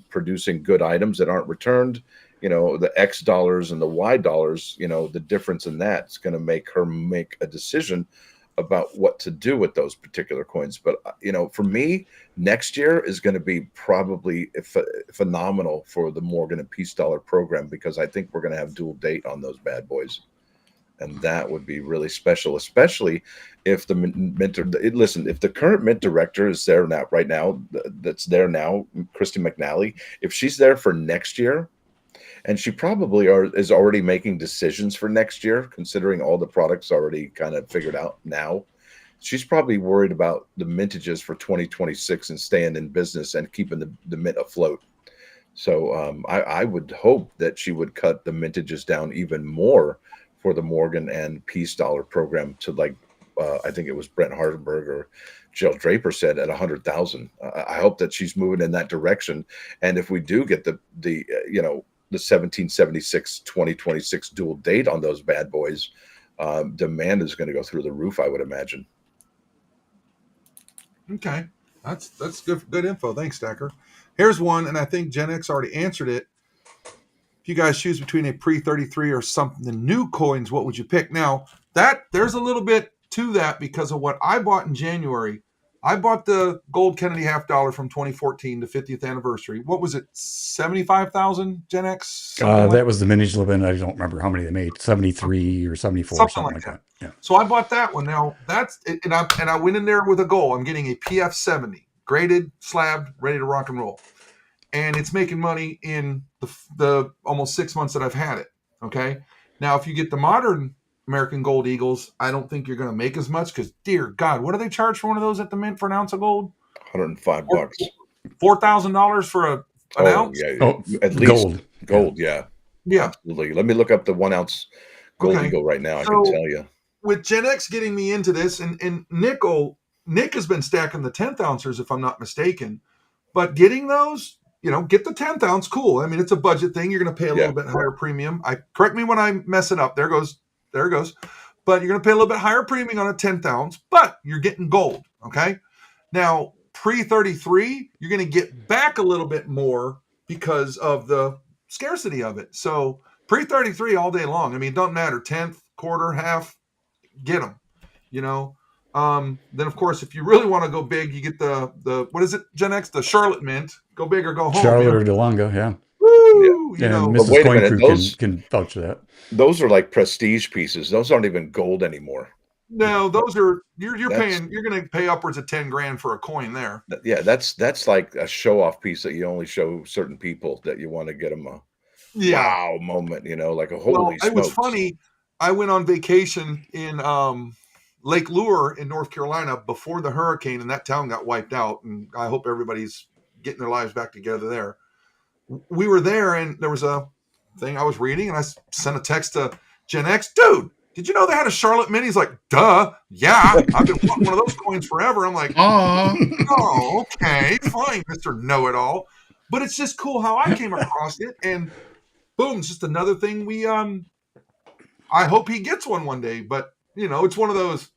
[SPEAKER 4] producing good items that aren't returned, the X dollars and the Y dollars, the difference in that is going to make her make a decision about what to do with those particular coins. But, for me, next year is going to be probably phenomenal for the Morgan and Peace Dollar program, because I think we're going to have dual date on those bad boys. And that would be really special, especially if the if the current mint director is there now, right now, that's there now, Christy McNally, if she's there for next year, and she probably is already making decisions for next year, considering all the products already kind of figured out now, she's probably worried about the mintages for 2026 and staying in business and keeping the mint afloat. So I would hope that she would cut the mintages down even more for the Morgan and Peace Dollar program to I think it was Brent Hardenberg or Jill Draper said at 100,000. I hope that she's moving in that direction. And if we do get the 1776 2026 dual date on those bad boys, demand is going to go through the roof, I would imagine.
[SPEAKER 2] Okay, that's good info. Thanks, Stacker. Here's one, and I think Gen X already answered it. If you guys choose between a pre-33 or something new coins, what would you pick? Now, there's a little bit to that because of what I bought in January. I bought the gold Kennedy $half from 2014, the 50th anniversary. What was it, 75,000 Gen X?
[SPEAKER 1] That was the mintage limit. I don't remember how many they made, 73 or 74, something like that. Yeah.
[SPEAKER 2] So I bought that one. Now, that's it, and I went in there with a goal. I'm getting a PF70, graded, slabbed, ready to rock and roll. And it's making money in the almost 6 months that I've had it. Okay. Now, if you get the modern American Gold Eagles, I don't think you're going to make as much because, dear God, what do they charge for one of those at the mint for an ounce of gold?
[SPEAKER 4] $105.
[SPEAKER 2] $4,000 for an ounce?
[SPEAKER 4] Yeah, at least gold. Yeah. Absolutely. Let me look up the 1 ounce Gold Eagle right now. I can tell you.
[SPEAKER 2] With Gen X getting me into this, and Nick has been stacking the 10th ounces, if I'm not mistaken. But getting those, get the 10th ounce, cool. I mean, it's a budget thing. You're going to pay a little bit higher premium. Correct me when I mess it up. There it goes. But you're going to pay a little bit higher premium on a 10th ounce, but you're getting gold, okay? Now, pre-33, you're going to get back a little bit more because of the scarcity of it. So pre-33 all day long. I mean, it doesn't matter. 10th, quarter, half, get them, Then of course, if you really want to go big, you get the what is it, Gen X, the Charlotte Mint. Go big or go home.
[SPEAKER 1] Charlotte or DeLonga, yeah.
[SPEAKER 2] Woo! You
[SPEAKER 1] And
[SPEAKER 2] know,
[SPEAKER 1] Mrs.
[SPEAKER 4] wait a
[SPEAKER 1] Coin
[SPEAKER 4] minute,
[SPEAKER 1] Crew can vouch for that.
[SPEAKER 4] those are like prestige pieces. Those aren't even gold anymore.
[SPEAKER 2] no, those are you're paying. You're going to pay upwards of 10 grand for a coin there.
[SPEAKER 4] Yeah, that's like a show off piece that you only show certain people that you want to get them a wow moment, you know, like a holy smokes.
[SPEAKER 2] It was funny. I went on vacation in Lake Lure in North Carolina before the hurricane, and that town got wiped out. And I hope everybody's getting their lives back together there. We were there, and there was a thing I was reading, and I sent a text to Gen X, dude. Did you know they had a Charlotte Mint? He's like, duh, yeah. I've been wanting one of those coins forever. I'm like, oh, okay, fine, Mr. Know-It-All. But it's just cool how I came across it, and boom, it's just another thing we I hope he gets one day, but you know, it's one of those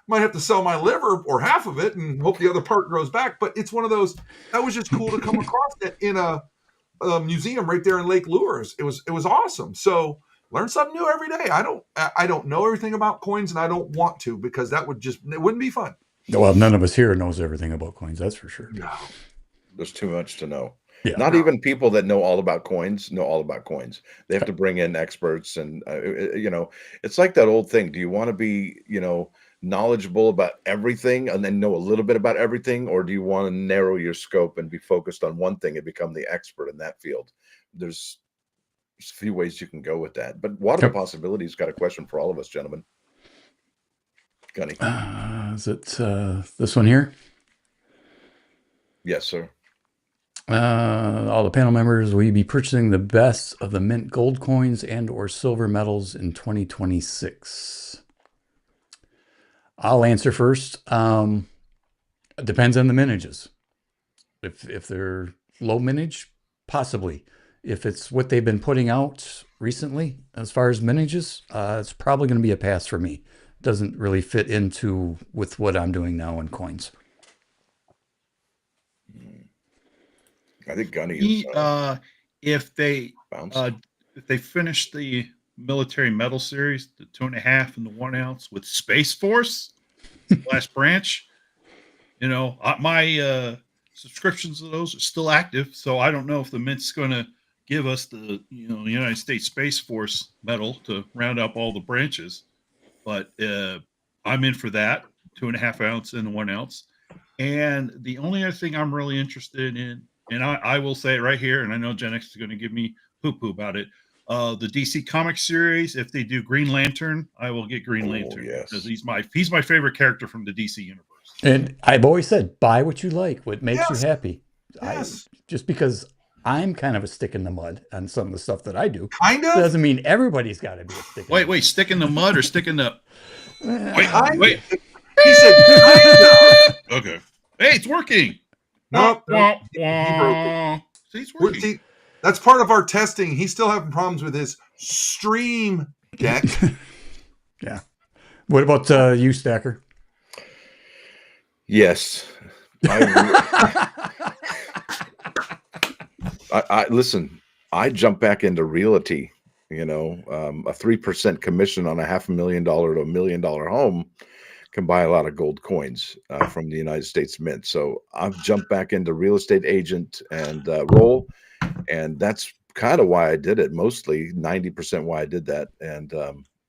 [SPEAKER 2] might have to sell my liver or half of it and hope the other part grows back. But it's one of those that was just cool to come across it in a museum right there in Lake Lures. It was awesome. So learn something new every day. I don't know everything about coins, and I don't want to, because it wouldn't be fun.
[SPEAKER 1] Well, none of us here knows everything about coins, that's for sure.
[SPEAKER 2] No.
[SPEAKER 4] There's too much to know.
[SPEAKER 1] Yeah.
[SPEAKER 4] Not even people that know all about coins know all about coins. They have to bring in experts, and you know, it's like that old thing. Do you want to be, you know, knowledgeable about everything and then know a little bit about everything, or do you want to narrow your scope and be focused on one thing and become the expert in that field? There's a few ways you can go with that. But Water of Possibilities got a question for all of us, gentlemen. Gunny.
[SPEAKER 1] Is it this one here?
[SPEAKER 4] Yes, sir.
[SPEAKER 1] All the panel members, will you be purchasing the best of the mint gold coins and or silver metals in 2026? I'll answer first. It depends on the mintages. If they're low mintage, possibly. If it's what they've been putting out recently, as far as mintages, it's probably going to be a pass for me. Doesn't really fit into with what I'm doing now in coins.
[SPEAKER 4] I think Gunny is
[SPEAKER 3] if they finish the military medal series, the 2.5 and the 1 ounce with Space Force last branch, you know, my subscriptions to those are still active, so I don't know if the mint's going to give us the United States Space Force medal to round up all the branches, but I'm in for that 2.5 ounce and the 1 ounce. And the only other thing I'm really interested in, and I will say it right here, and I know Gen X is going to give me poo-poo about it. The DC Comics series, if they do Green Lantern, I will get Green Lantern because he's my favorite character from the DC universe.
[SPEAKER 1] And I've always said, buy what you like, what makes you happy.
[SPEAKER 2] Yes.
[SPEAKER 1] Just because I'm kind of a stick in the mud on some of the stuff that I do,
[SPEAKER 2] kind of
[SPEAKER 1] doesn't mean everybody's got to be a stick.
[SPEAKER 3] Wait, stick in the mud or stick in the? Wait.
[SPEAKER 2] He said, kind of.
[SPEAKER 3] Okay. Hey, it's working.
[SPEAKER 2] Nope.
[SPEAKER 3] He broke it. See, it's working.
[SPEAKER 2] See, that's part of our testing. He's still having problems with his stream deck.
[SPEAKER 1] Yeah. What about you, Stacker?
[SPEAKER 4] Yes. I listen, I jumped back into realty, you know, a 3% commission on a $500,000 to $1 million home can buy a lot of gold coins from the United States Mint. So I've jumped back into real estate agent and role. And that's kind of why I did it. Mostly 90% why I did that. And,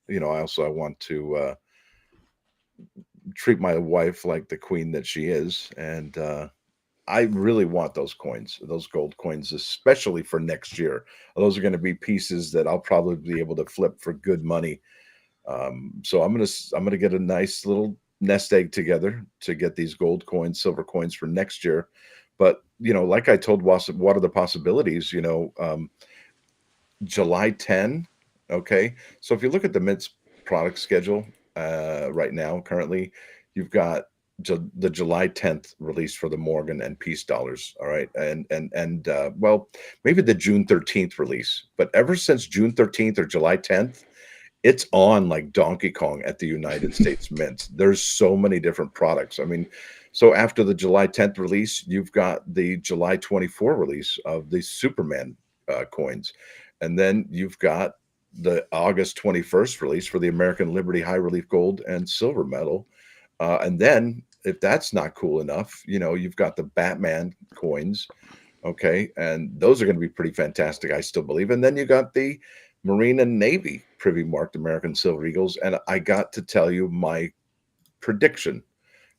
[SPEAKER 4] you know, I want to treat my wife like the queen that she is. And I really want those coins, those gold coins, especially for next year. Those are going to be pieces that I'll probably be able to flip for good money. So I'm gonna get a nice little nest egg together to get these gold coins, silver coins for next year. But you know, like I told what are the possibilities? You know, July 10. Okay, so if you look at the Mint's product schedule right now, currently, you've got the July 10th release for the Morgan and Peace dollars. All right, and well, maybe the June 13th release. But ever since June 13th or July 10th. It's on like Donkey Kong at the United States Mint. There's so many different products. I mean, so after the July 10th release, you've got the July 24 release of the Superman coins. And then you've got the August 21st release for the American Liberty High Relief Gold and Silver Medal. And then if that's not cool enough, you've got the Batman coins. Okay. And those are going to be pretty fantastic, I still believe. And then you got the Marine and Navy privy marked American Silver Eagles. And I got to tell you my prediction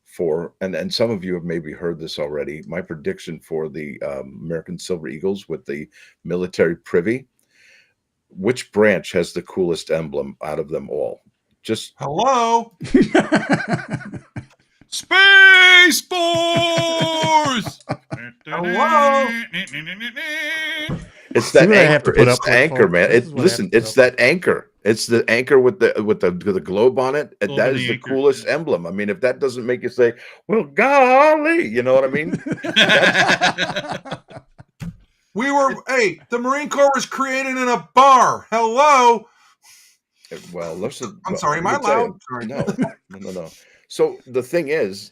[SPEAKER 4] for, and some of you have maybe heard this already, my prediction for the American Silver Eagles with the military privy. Which branch has the coolest emblem out of them all? Just
[SPEAKER 2] hello.
[SPEAKER 3] Space Force.
[SPEAKER 2] Hello.
[SPEAKER 4] It's that
[SPEAKER 1] See what I have to
[SPEAKER 4] anchor.
[SPEAKER 1] put
[SPEAKER 4] It's
[SPEAKER 1] up
[SPEAKER 4] the
[SPEAKER 1] with,
[SPEAKER 4] anchor,
[SPEAKER 1] folks?
[SPEAKER 4] man.
[SPEAKER 1] This is what I have
[SPEAKER 4] Listen,
[SPEAKER 1] to put
[SPEAKER 4] it's
[SPEAKER 1] up
[SPEAKER 4] that anchor. It's the anchor with the globe on it.
[SPEAKER 3] Globe
[SPEAKER 4] That
[SPEAKER 3] and
[SPEAKER 4] is
[SPEAKER 3] the
[SPEAKER 4] the
[SPEAKER 3] anchor,
[SPEAKER 4] coolest
[SPEAKER 3] yeah.
[SPEAKER 4] emblem. I mean, if that doesn't make you say, "Well, golly," you know what I mean?
[SPEAKER 2] The Marine Corps was created in a bar. Hello.
[SPEAKER 4] Well, listen.
[SPEAKER 2] I'm sorry, am I
[SPEAKER 4] let me tell
[SPEAKER 2] loud?
[SPEAKER 4] you.
[SPEAKER 2] Sorry.
[SPEAKER 4] No. So the thing is,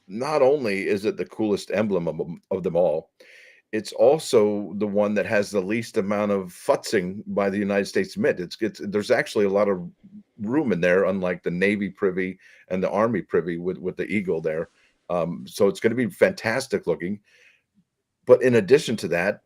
[SPEAKER 4] not only is it the coolest emblem of them all, it's also the one that has the least amount of futzing by the United States Mint. There's actually a lot of room in there, unlike the Navy privy and the Army privy with the eagle there. So it's going to be fantastic looking. But in addition to that,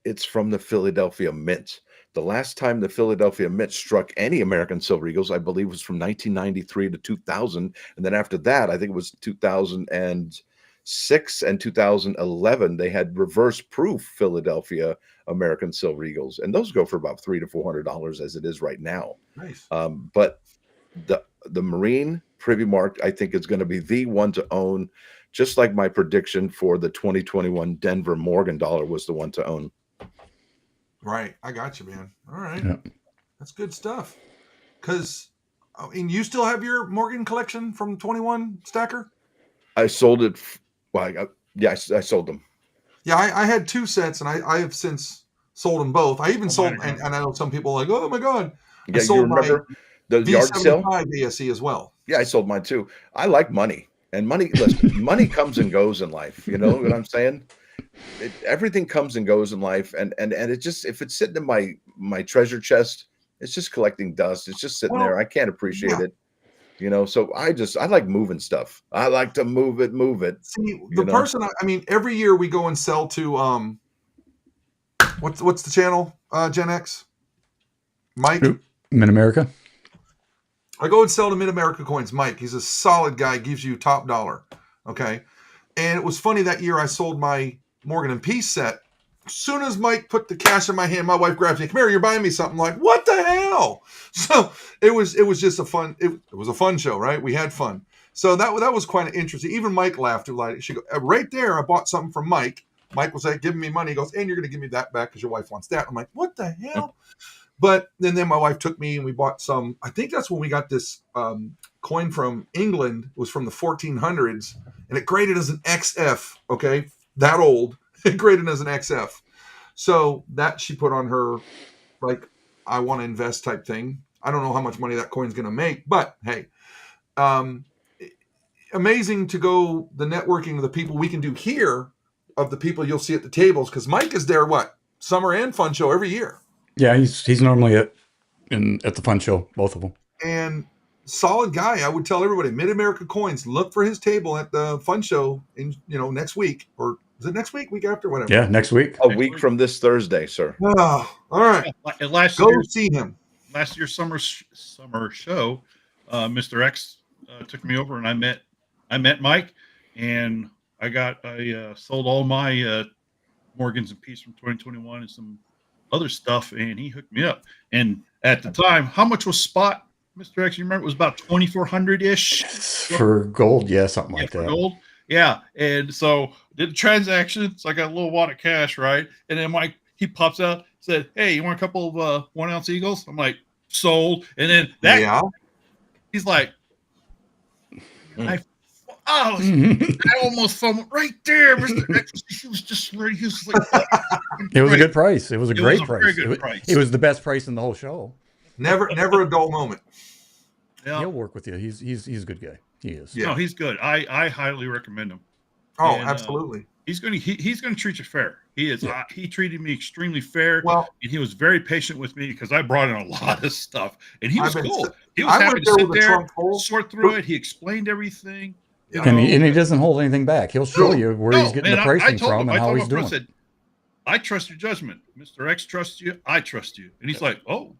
[SPEAKER 4] it's from the Philadelphia Mint. The last time the Philadelphia Mint struck any American Silver Eagles, I believe, was from 1993 to 2000. And then after that, I think it was 2006 and 2011, they had reverse proof Philadelphia American Silver Eagles. And those go for about $300 to $400 as it is right now.
[SPEAKER 2] Nice.
[SPEAKER 4] But the Marine Privy Mark, I think, is going to be the one to own, just like my prediction for the 2021 Denver Morgan dollar was the one to own.
[SPEAKER 2] Right. I got you, man. All right.
[SPEAKER 1] Yeah.
[SPEAKER 2] That's good stuff. Because, you still have your Morgan collection from 21 Stacker?
[SPEAKER 4] I sold it. Well, I sold them.
[SPEAKER 2] Yeah, I had 2 sets, and I have since sold them both. I even sold,
[SPEAKER 3] mine are
[SPEAKER 2] and I know some people are like, oh my God.
[SPEAKER 4] Yeah,
[SPEAKER 2] sold
[SPEAKER 4] you remember the yard sale?
[SPEAKER 2] V75 ASE as well.
[SPEAKER 4] Yeah, I sold mine too. I like money, and listen, money comes and goes in life. You know what I'm saying? Everything comes and goes in life, and it just, if it's sitting in my treasure chest, it's just collecting dust. It's just sitting there. I can't appreciate it. So I like moving stuff. I like to move it.
[SPEAKER 2] See, the person, every year we go and sell to what's the channel, Gen X? Mike?
[SPEAKER 1] Mid America.
[SPEAKER 2] I go and sell to Mid America Coins. Mike, he's a solid guy, gives you top dollar. Okay. And it was funny that year I sold my Morgan and Peace set. As soon as Mike put the cash in my hand, my wife grabs me. Come here, you're buying me something. I'm like, what the hell? So it was just a fun. It was a fun show, right? We had fun. So that was quite interesting. Even Mike laughed. She go, right there. I bought something from Mike. Mike was like giving me money. He goes, and you're going to give me that back because your wife wants that. I'm like, what the hell? But then my wife took me and we bought some. I think that's when we got this coin from England. It was from the 1400s, and it graded as an XF. Okay, that old. It graded as an XF. So that she put on her, like, I want to invest type thing. I don't know how much money that coin's going to make, but hey, amazing to go the networking of the people we can do here, of the people you'll see at the tables, because Mike is there summer and fun show every year.
[SPEAKER 1] Yeah, he's normally at the fun show, both of them.
[SPEAKER 2] And solid guy. I would tell everybody, Mid America Coins, look for his table at the fun show in next week, or is it next week? Week after? Whatever.
[SPEAKER 1] Yeah, next week.
[SPEAKER 4] A week from this Thursday, sir.
[SPEAKER 2] Oh, all right. Go see him.
[SPEAKER 3] Last year's summer show, Mr. X took me over, and I met Mike, and I sold all my Morgans and Peace from 2021 and some other stuff, and he hooked me up. And at the time, how much was spot, Mr. X? You remember it was about 2,400 ish
[SPEAKER 1] for gold. Yeah, something like that.
[SPEAKER 3] Gold. Yeah. And so did the transaction. So I got a little wad of cash, right? And then Mike, he pops out, said, hey, you want a couple of 1 ounce Eagles? I'm like, sold. And then he's like, I almost fell right there, Mr. X. He was just ready. He was like,
[SPEAKER 1] it was a good price. It was a great price.
[SPEAKER 3] Very good price.
[SPEAKER 1] It was the best price in the whole show.
[SPEAKER 2] Never a dull moment.
[SPEAKER 3] Yeah.
[SPEAKER 1] He'll work with you. He's a good guy. He is.
[SPEAKER 3] Yeah. No, he's good. I highly recommend him.
[SPEAKER 2] Oh, absolutely.
[SPEAKER 3] He's going to treat you fair. He is. Yeah. He treated me extremely fair.
[SPEAKER 2] Well,
[SPEAKER 3] and he was very patient with me because I brought in a lot of stuff, and he was cool. He was
[SPEAKER 2] I
[SPEAKER 3] happy
[SPEAKER 2] went
[SPEAKER 3] to
[SPEAKER 2] there
[SPEAKER 3] sit
[SPEAKER 2] with a
[SPEAKER 3] there,
[SPEAKER 2] trunk full.
[SPEAKER 3] sort through it. He explained everything. You
[SPEAKER 1] And he
[SPEAKER 3] know.
[SPEAKER 1] doesn't hold anything back. He'll show you where he's getting the pricing from and how he's doing.
[SPEAKER 3] I said, I trust your judgment. Mr. X trusts you. I trust you. And he's like, oh,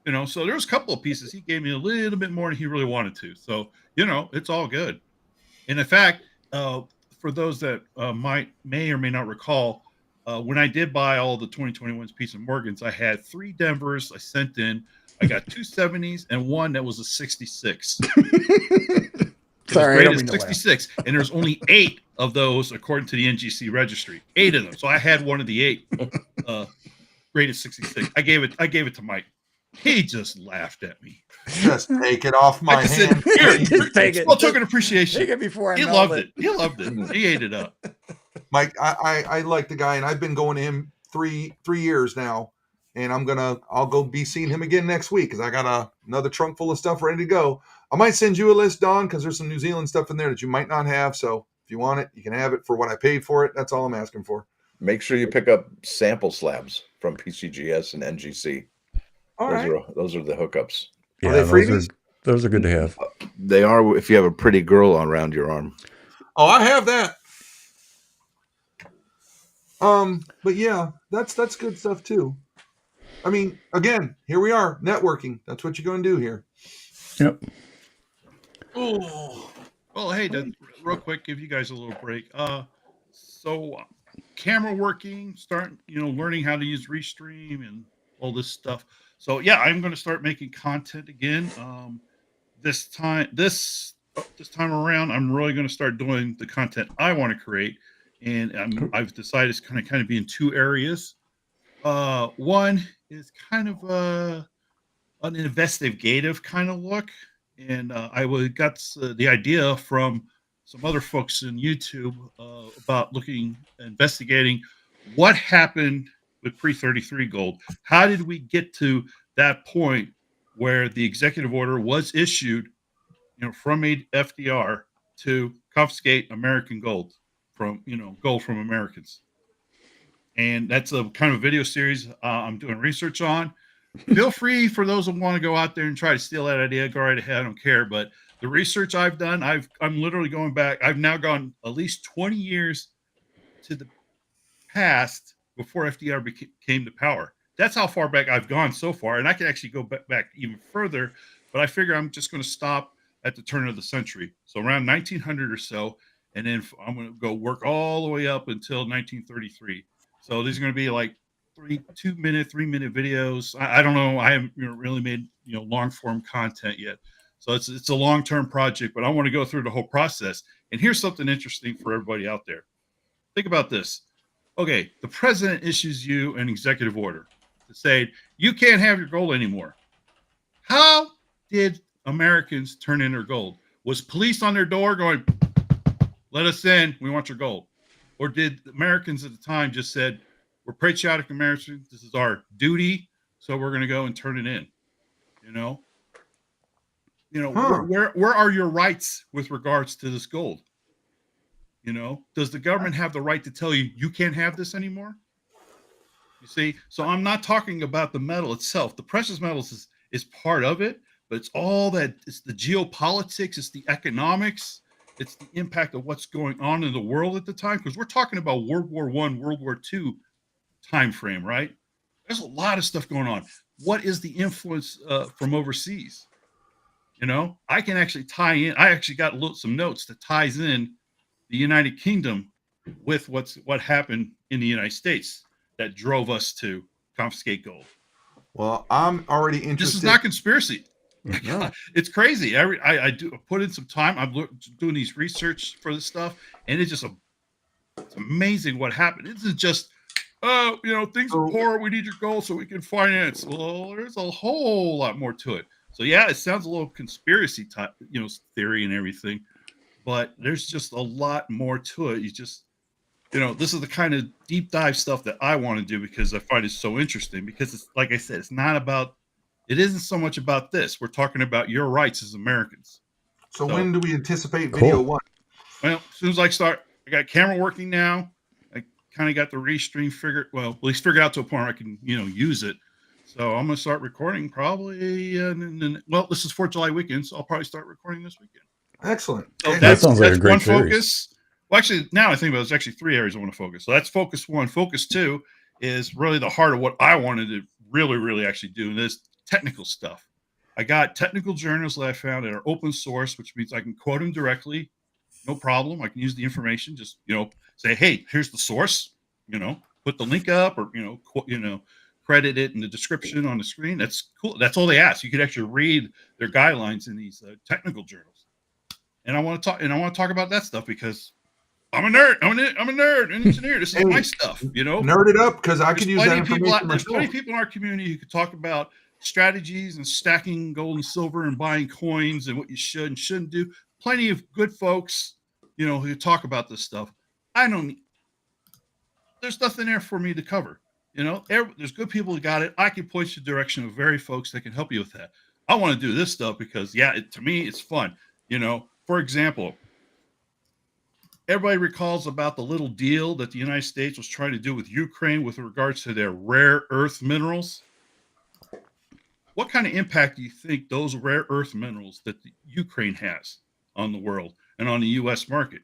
[SPEAKER 3] you know, so there's a couple of pieces. He gave me a little bit more than he really wanted to. So, you know, it's all good. And in fact, for those that may or may not recall, when I did buy all the 2021's Peace and Morgans, I had 3 Denvers I sent in. I got 2 70s and one that was a 66. Sorry, I 66, and there's only 8 of those according to the NGC registry. 8 of them. So I had one of the 8 rated 66. I gave it to Mike. He just laughed at me.
[SPEAKER 2] Just take it off my hand.
[SPEAKER 3] Here, take it. Well, token appreciation.
[SPEAKER 1] Take it before I
[SPEAKER 3] He loved it. He loved it. He ate it up.
[SPEAKER 2] Mike, I like the guy, and I've been going to him three years now, and I'll go be seeing him again next week because I got another trunk full of stuff ready to go. I might send you a list, Don, because there's some New Zealand stuff in there that you might not have. So if you want it, you can have it for what I paid for it. That's all I'm asking for.
[SPEAKER 4] Make sure you pick up sample slabs from PCGS and NGC. Those are the hookups.
[SPEAKER 1] Yeah, those are good to have.
[SPEAKER 4] They are if you have a pretty girl around your arm.
[SPEAKER 2] Oh, I have that. But yeah, that's good stuff too. I mean, again, here we are, networking. That's what you're going to do here.
[SPEAKER 1] Yep.
[SPEAKER 3] Oh, well, hey, real quick, give you guys a little break. So camera working, learning how to use Restream and all this stuff. So yeah, I'm going to start making content again. This time around, I'm really going to start doing the content I want to create, and I've decided it's going to kind of be in 2 areas. One is kind of an investigative kind of look, and I got the idea from some other folks in YouTube about investigating what happened with pre-33 gold. How did we get to that point where the executive order was issued, from FDR to confiscate American gold from Americans? And that's a kind of video series I'm doing research on. Feel free for those who want to go out there and try to steal that idea, go right ahead. I don't care. But the research I've done, I'm literally going back. I've now gone at least 20 years to the past before FDR came to power. That's how far back I've gone so far. And I can actually go back even further. But I figure I'm just going to stop at the turn of the century. So around 1900 or so. And then I'm going to go work all the way up until 1933. So these are going to be like 3-minute videos. I don't know. I haven't really made long form content yet. So it's a long-term project, but I want to go through the whole process. And here's something interesting for everybody out there. Think about this. Okay, the president issues you an executive order to say you can't have your gold anymore. How did Americans turn in their gold? Was police on their door going, "Let us in, we want your gold"? Or did Americans at the time just said, "We're patriotic Americans, this is our duty, so we're going to go and turn it in"? Where are your rights with regards to this gold? Does the government have the right to tell you you can't have this anymore? You see, so I'm not talking about the metal itself. The precious metals is part of it, but it's all that. It's the geopolitics, it's the economics, it's the impact of what's going on in the world at the time. Because we're talking about World War I, World War II time frame, right? There's a lot of stuff going on. What is the influence from overseas? I can actually tie in. I actually got some notes that ties in the United Kingdom with what happened in the United States that drove us to confiscate gold.
[SPEAKER 2] Well, I'm already interested.
[SPEAKER 3] This is not conspiracy. No. It's crazy. I put in some time. I'm doing these research for this stuff, and it's amazing what happened. This is just, things are poor. We need your gold so we can finance. Well, there's a whole lot more to it. So yeah, it sounds a little conspiracy type, theory and everything, but there's just a lot more to it. You just, this is the kind of deep dive stuff that I want to do because I find it so interesting. Because it's like I said, it isn't so much about this. We're talking about your rights as Americans.
[SPEAKER 2] So when do we anticipate video one?
[SPEAKER 3] Well, as soon as I got camera working now. I kind of got the Restream figured out to a point where I can, use it. So I'm going to start recording probably. Well, this is 4th of July weekend, so I'll probably start recording this weekend.
[SPEAKER 2] Excellent.
[SPEAKER 3] So
[SPEAKER 1] that sounds like a great
[SPEAKER 3] one
[SPEAKER 1] series.
[SPEAKER 3] focus. Well, actually, now I think about it, there's actually 3 areas I want to focus. So that's focus 1. Focus 2 is really the heart of what I wanted to really actually do. And this technical stuff. I got technical journals that I found that are open source, which means I can quote them directly. No problem. I can use the information. Just, say, hey, here's the source, put the link up or, credit it in the description on the screen. That's cool. That's all they ask. You could actually read their guidelines in these technical journals. And I want to talk about that stuff because I'm a nerd. I'm a nerd, an engineer. This is my stuff,
[SPEAKER 2] Nerd it up because I could use that information.
[SPEAKER 3] There's plenty of people in our community who could talk about strategies and stacking gold and silver and buying coins and what you should and shouldn't do. Plenty of good folks, who talk about this stuff. There's nothing there for me to cover. There's good people who got it. I can point you in the direction of very folks that can help you with that. I want to do this stuff because, to me, it's fun. For example, everybody recalls about the little deal that the United States was trying to do with Ukraine with regards to their rare earth minerals. What kind of impact do you think those rare earth minerals that the Ukraine has on the world and on the U.S. market?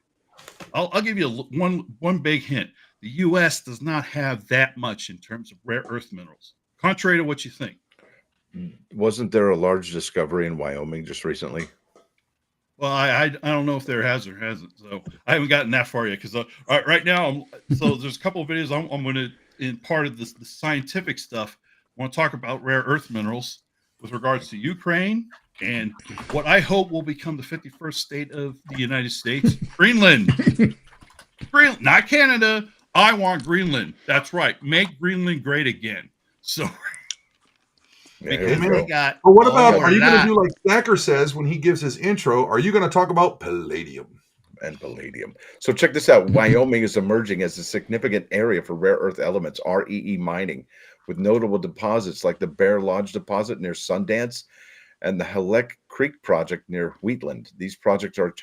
[SPEAKER 3] I'll give you one big hint. The U.S. does not have that much in terms of rare earth minerals, contrary to what you think.
[SPEAKER 4] Wasn't there a large discovery in Wyoming just recently?
[SPEAKER 3] Well, I don't know if there has or hasn't, so I haven't gotten that far yet. Because right now, there's a couple of videos I'm going to, in part of the scientific stuff, I want to talk about rare earth minerals with regards to Ukraine and what I hope will become the 51st state of the United States, Greenland. Not Canada. I want Greenland. That's right. Make Greenland great again. So.
[SPEAKER 2] Because we got. But what about? Are you going to do like Stacker says when he gives his intro? Are you going to talk about palladium?
[SPEAKER 4] And palladium. So check this out. Wyoming is emerging as a significant area for rare earth elements, REE mining, with notable deposits like the Bear Lodge deposit near Sundance and the Halleck Creek project near Wheatland. These projects are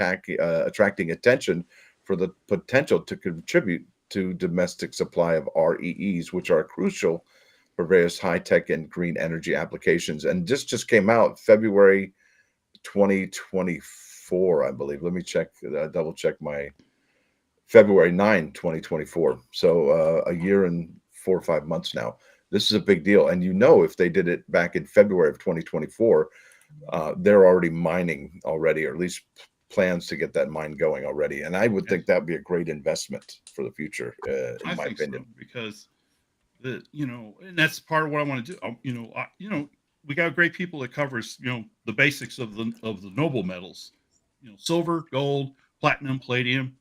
[SPEAKER 4] attracting attention for the potential to contribute to domestic supply of REEs, which are crucial for various high-tech and green energy applications. And this just came out February 2024, I believe. Let me check, double check my February 9, 2024. So a year and 4 or 5 months now. This is a big deal. And if they did it back in February of 2024, they're already mining already, or at least plans to get that mine going already. And I would think that'd be a great investment for the future, in my opinion.
[SPEAKER 3] So, because and that's part of what I want to do. We got great people that covers, the basics of the noble metals, silver, gold, platinum, palladium.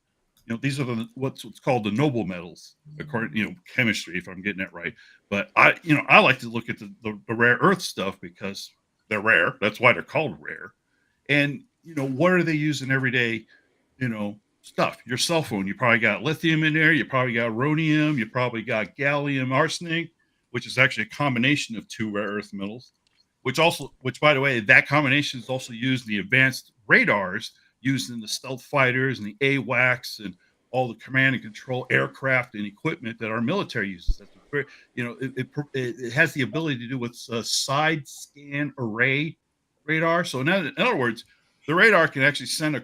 [SPEAKER 3] These are what's called the noble metals, according, chemistry, if I'm getting that right. But I like to look at the rare earth stuff because they're rare. That's why they're called rare. And, what are they using every day, stuff? Your cell phone, you probably got lithium in there. You probably got rhodium. You probably got gallium arsenic, which is actually a combination of 2 rare earth metals, which by the way, that combination is also used in the advanced radars used in the stealth fighters and the AWACS and all the command and control aircraft and equipment that our military uses. That's very, it has the ability to do what's a side scan array radar. So in other words, the radar can actually send a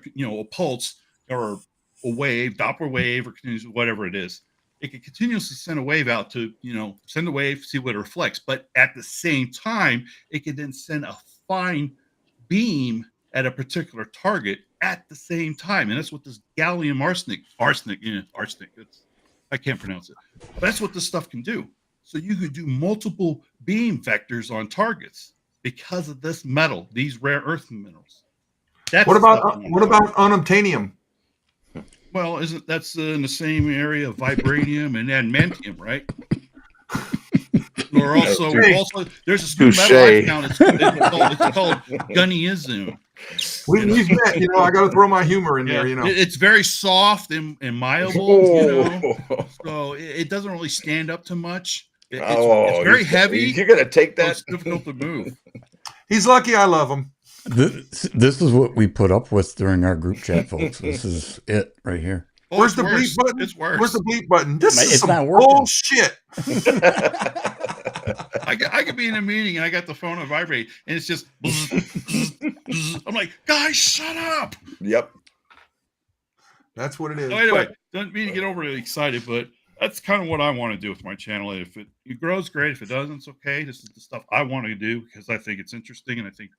[SPEAKER 3] pulse or a wave, Doppler wave, or whatever it is. It can continuously send a wave out to, send the wave, see what it reflects. But at the same time, it can then send a fine beam at a particular target at the same time. And that's what this gallium arsenic, I can't pronounce it. But that's what this stuff can do. So you could do multiple beam vectors on targets because of this metal, these rare earth minerals.
[SPEAKER 2] What about unobtainium?
[SPEAKER 3] Well, that's in the same area of vibranium and adamantium, right? Or also there's a school metal I found. It's called gunnyism.
[SPEAKER 2] We've met, I got to throw my humor in there.
[SPEAKER 3] It's very soft and malleable, so it doesn't really stand up to much. It's very heavy.
[SPEAKER 4] You're gonna take that?
[SPEAKER 3] So it's difficult to move.
[SPEAKER 2] He's lucky I love him.
[SPEAKER 1] This is what we put up with during our group chat, folks. This is it right here.
[SPEAKER 2] Where's the bleep button?
[SPEAKER 3] It's worse.
[SPEAKER 2] Where's the bleep button? This is
[SPEAKER 1] it's
[SPEAKER 2] some
[SPEAKER 1] not working.
[SPEAKER 2] bullshit.
[SPEAKER 3] I could be in a meeting and I got the phone on vibrate and it's just bzz, bzz, bzz. I'm like, guys, shut up.
[SPEAKER 4] Yep.
[SPEAKER 2] That's what it is.
[SPEAKER 3] So anyway, don't mean to get overly excited, but that's kind of what I want to do with my channel. If it grows, great. If it doesn't, it's okay. This is the stuff I want to do because I think it's interesting, and I think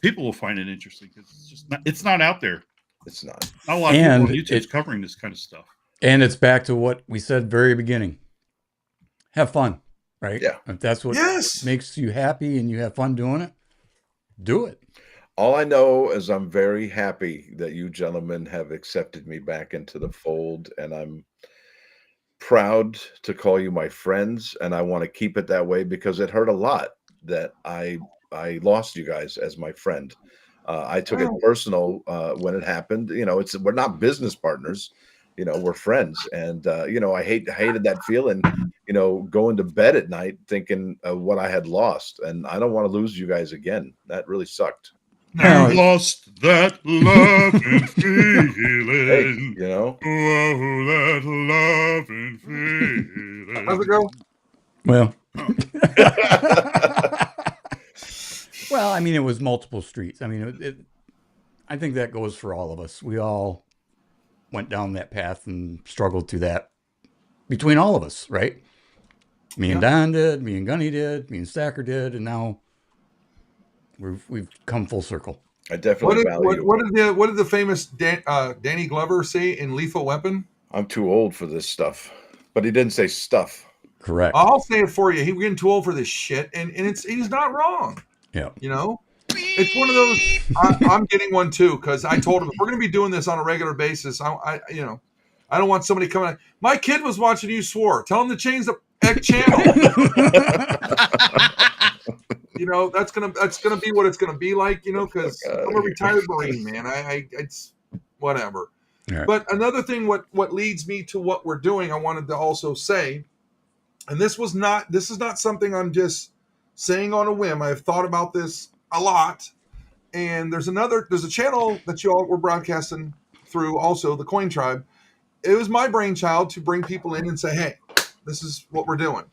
[SPEAKER 3] people will find it interesting because it's not out there.
[SPEAKER 4] It's not.
[SPEAKER 3] Not a lot of people on YouTube's covering this kind of stuff.
[SPEAKER 1] And it's back to what we said very beginning. Have fun, right?
[SPEAKER 4] Yeah.
[SPEAKER 1] If that's what makes you happy and you have fun doing it, do it.
[SPEAKER 4] All I know is I'm very happy that you gentlemen have accepted me back into the fold, and I'm proud to call you my friends, and I want to keep it that way because it hurt a lot that I lost you guys as my friend. I took it personal when it happened. You know, we're not business partners. You know, we're friends, and you know, I hated that feeling. You know, going to bed at night thinking of what I had lost, and I don't want to lose you guys again. That really sucked.
[SPEAKER 3] You lost that love and feeling.
[SPEAKER 4] Hey, you know,
[SPEAKER 3] oh, that love and feeling.
[SPEAKER 2] How's it go?
[SPEAKER 1] Well, well, I mean, it was multiple streets. I mean, I think that goes for all of us. We all went down that path and struggled through that between all of us, right? Me and Don did, me and Gunny did, me and Stacker did, and now we've come full circle.
[SPEAKER 4] I definitely value.
[SPEAKER 2] What did the famous Danny Glover say in Lethal Weapon?
[SPEAKER 4] I'm too old for this stuff, but he didn't say stuff.
[SPEAKER 1] Correct.
[SPEAKER 2] I'll say it for you. We're getting too old for this shit, and he's not wrong.
[SPEAKER 1] Yeah.
[SPEAKER 2] You know, it's one of those. I'm getting one too because I told him if we're going to be doing this on a regular basis. I don't want somebody coming. My kid was watching you swore. Tell him to change the channel. You know, that's gonna be what it's gonna be like. You know, because I'm a retired Marine, man. It's whatever.
[SPEAKER 1] Right.
[SPEAKER 2] But another thing, what leads me to what we're doing, I wanted to also say, and this is not something I'm just saying on a whim. I've thought about this a lot, and there's a channel that you all were broadcasting through, also the Coin Tribe. It was my brainchild to bring people in and say, hey, this is what we're doing.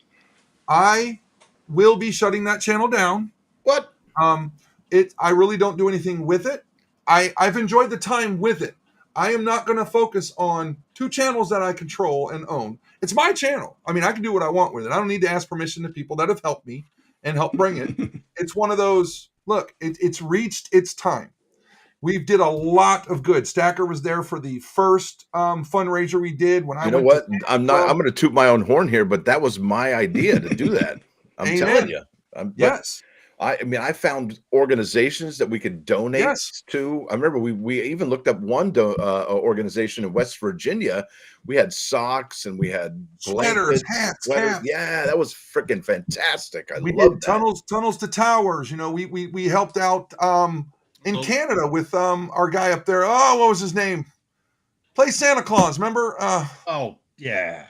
[SPEAKER 2] I will be shutting that channel down.
[SPEAKER 4] What?
[SPEAKER 2] I really don't do anything with it. I've enjoyed the time with it. I am not going to focus on two channels that I control and own. It's my channel. I mean, I can do what I want with it. I don't need to ask permission to people that have helped me and helped bring it. It's one of those, look, it's reached its time. We did a lot of good. Stacker was there for the first fundraiser we did. When I'm
[SPEAKER 4] going to toot my own horn here, but that was my idea to do that. I'm telling you.
[SPEAKER 2] Yes.
[SPEAKER 4] I mean, I found organizations that we could donate to. I remember we even looked up one organization in West Virginia. We had socks and we had
[SPEAKER 2] sweaters, hats.
[SPEAKER 4] Yeah, that was freaking fantastic.
[SPEAKER 2] We did tunnels to towers. You know, we helped out in Canada with our guy up there. Oh, what was his name? Play Santa Claus. Remember?
[SPEAKER 3] Oh yeah.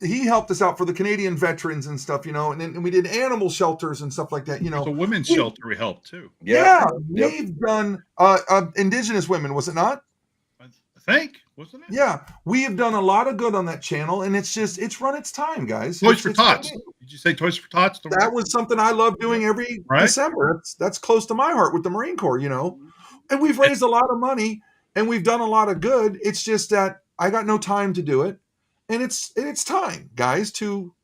[SPEAKER 2] He helped us out for the Canadian veterans and stuff, you know, and we did animal shelters and stuff like that, you know.
[SPEAKER 3] The women's shelter we helped too.
[SPEAKER 2] Yeah. We've done Indigenous women, was it not?
[SPEAKER 3] I think, wasn't it?
[SPEAKER 2] Yeah, we have done a lot of good on that channel, and it's run its time, guys.
[SPEAKER 3] Toys for Tots. Did you say Toys for Tots?
[SPEAKER 2] That was something I love doing every December. That's close to my heart with the Marine Corps, you know. And we've raised a lot of money, and we've done a lot of good. It's just that I got no time to do it. And it's time, guys,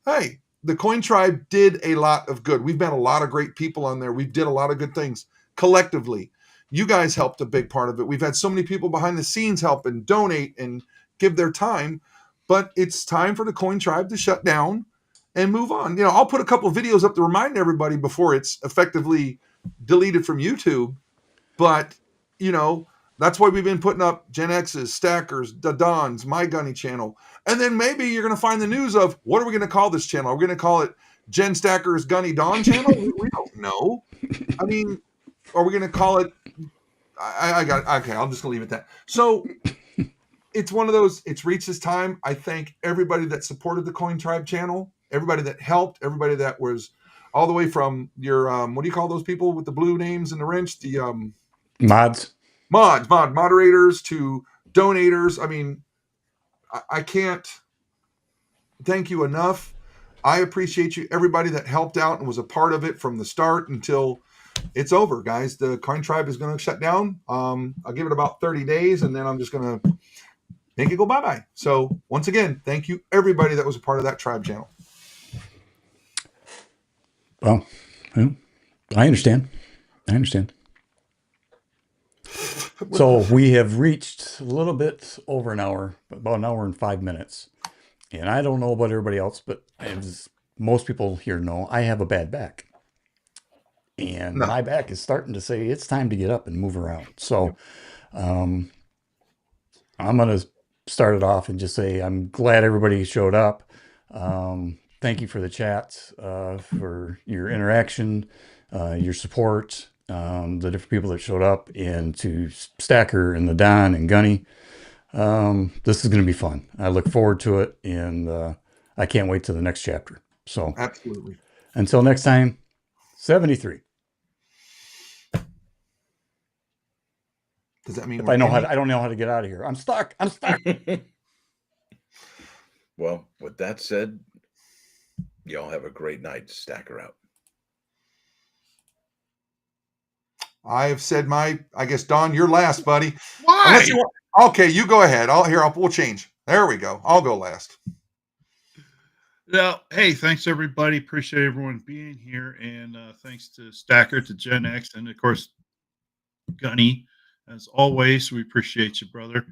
[SPEAKER 2] hey, the Coin Tribe did a lot of good. We've met a lot of great people on there. We did a lot of good things collectively. You guys helped a big part of it. We've had so many people behind the scenes help and donate and give their time. But it's time for the Coin Tribe to shut down and move on. You know, I'll put a couple of videos up to remind everybody before it's effectively deleted from YouTube. But, you know, that's why we've been putting up Gen X's, Stackers, the Dons, My Gunny channel. And then maybe you're going to find the news of, what are we going to call this channel? Are we going to call it Jen Stackers Gunny Don channel? We don't know. I mean, are we going to call it? Okay, I'm just going to leave it at that. So it's one of those, it's reached its time. I thank everybody that supported the Coin Tribe channel, everybody that helped, everybody that was all the way from your, what do you call those people with the blue names and the wrench? The moderators to donators. I mean, I can't thank you enough. I appreciate you, everybody that helped out and was a part of it from the start until it's over, guys. The Coin Tribe is going to shut down. I'll give it about 30 days, and then I'm just going to make it go bye-bye. So once again, thank you, everybody that was a part of that tribe channel.
[SPEAKER 1] Well, I understand. So we have reached a little bit over an hour, about an hour and 5 minutes. And I don't know about everybody else, but as most people here know, I have a bad back. And my back is starting to say it's time to get up and move around. So I'm going to start it off and just say I'm glad everybody showed up. Thank you for the chat, for your interaction, your support, the different people that showed up, and to Stacker and the Don and Gunny. This is going to be fun. I look forward to it, and I can't wait to the next chapter. So
[SPEAKER 2] absolutely.
[SPEAKER 1] Until next time, 73.
[SPEAKER 2] Does that mean
[SPEAKER 1] if I know I don't know how to get out of here? I'm stuck.
[SPEAKER 4] Well, with that said, y'all have a great night. Stacker out.
[SPEAKER 2] I have said I guess, Don, you're last, buddy.
[SPEAKER 3] Why?
[SPEAKER 2] Okay, you go ahead. We'll change. There we go. I'll go last.
[SPEAKER 3] Yeah. Hey, thanks everybody. Appreciate everyone being here, and thanks to Stacker, to Gen X, and of course Gunny. As always, we appreciate you, brother.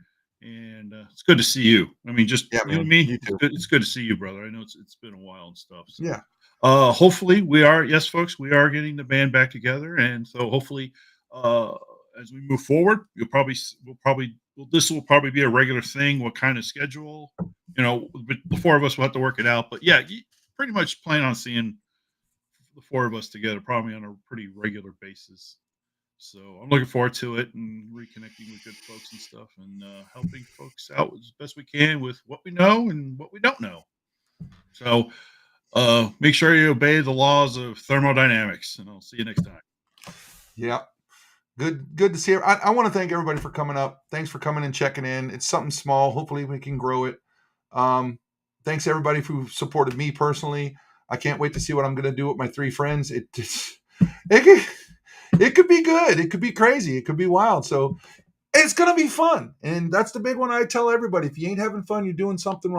[SPEAKER 3] And it's good to see you. I mean, just you and me. It's good to see you, brother. I know it's been a while and stuff. So.
[SPEAKER 2] Yeah.
[SPEAKER 3] Hopefully we are, yes, folks, we are getting the band back together, and so hopefully, as we move forward, this will probably be a regular thing. What kind of schedule? But the four of us will have to work it out. But yeah, pretty much plan on seeing the four of us together, probably on a pretty regular basis. So I'm looking forward to it and reconnecting with good folks and stuff, and helping folks out as best we can with what we know and what we don't know. So make sure you obey the laws of thermodynamics, and I'll see you next time.
[SPEAKER 2] Yeah. Good to see you. I want to thank everybody for coming up. Thanks for coming and checking in. It's something small. Hopefully we can grow it. Thanks everybody who supported me personally. I can't wait to see what I'm going to do with my three friends. It could be good. It could be crazy. It could be wild. So it's going to be fun. And that's the big one I tell everybody. If you ain't having fun, you're doing something wrong.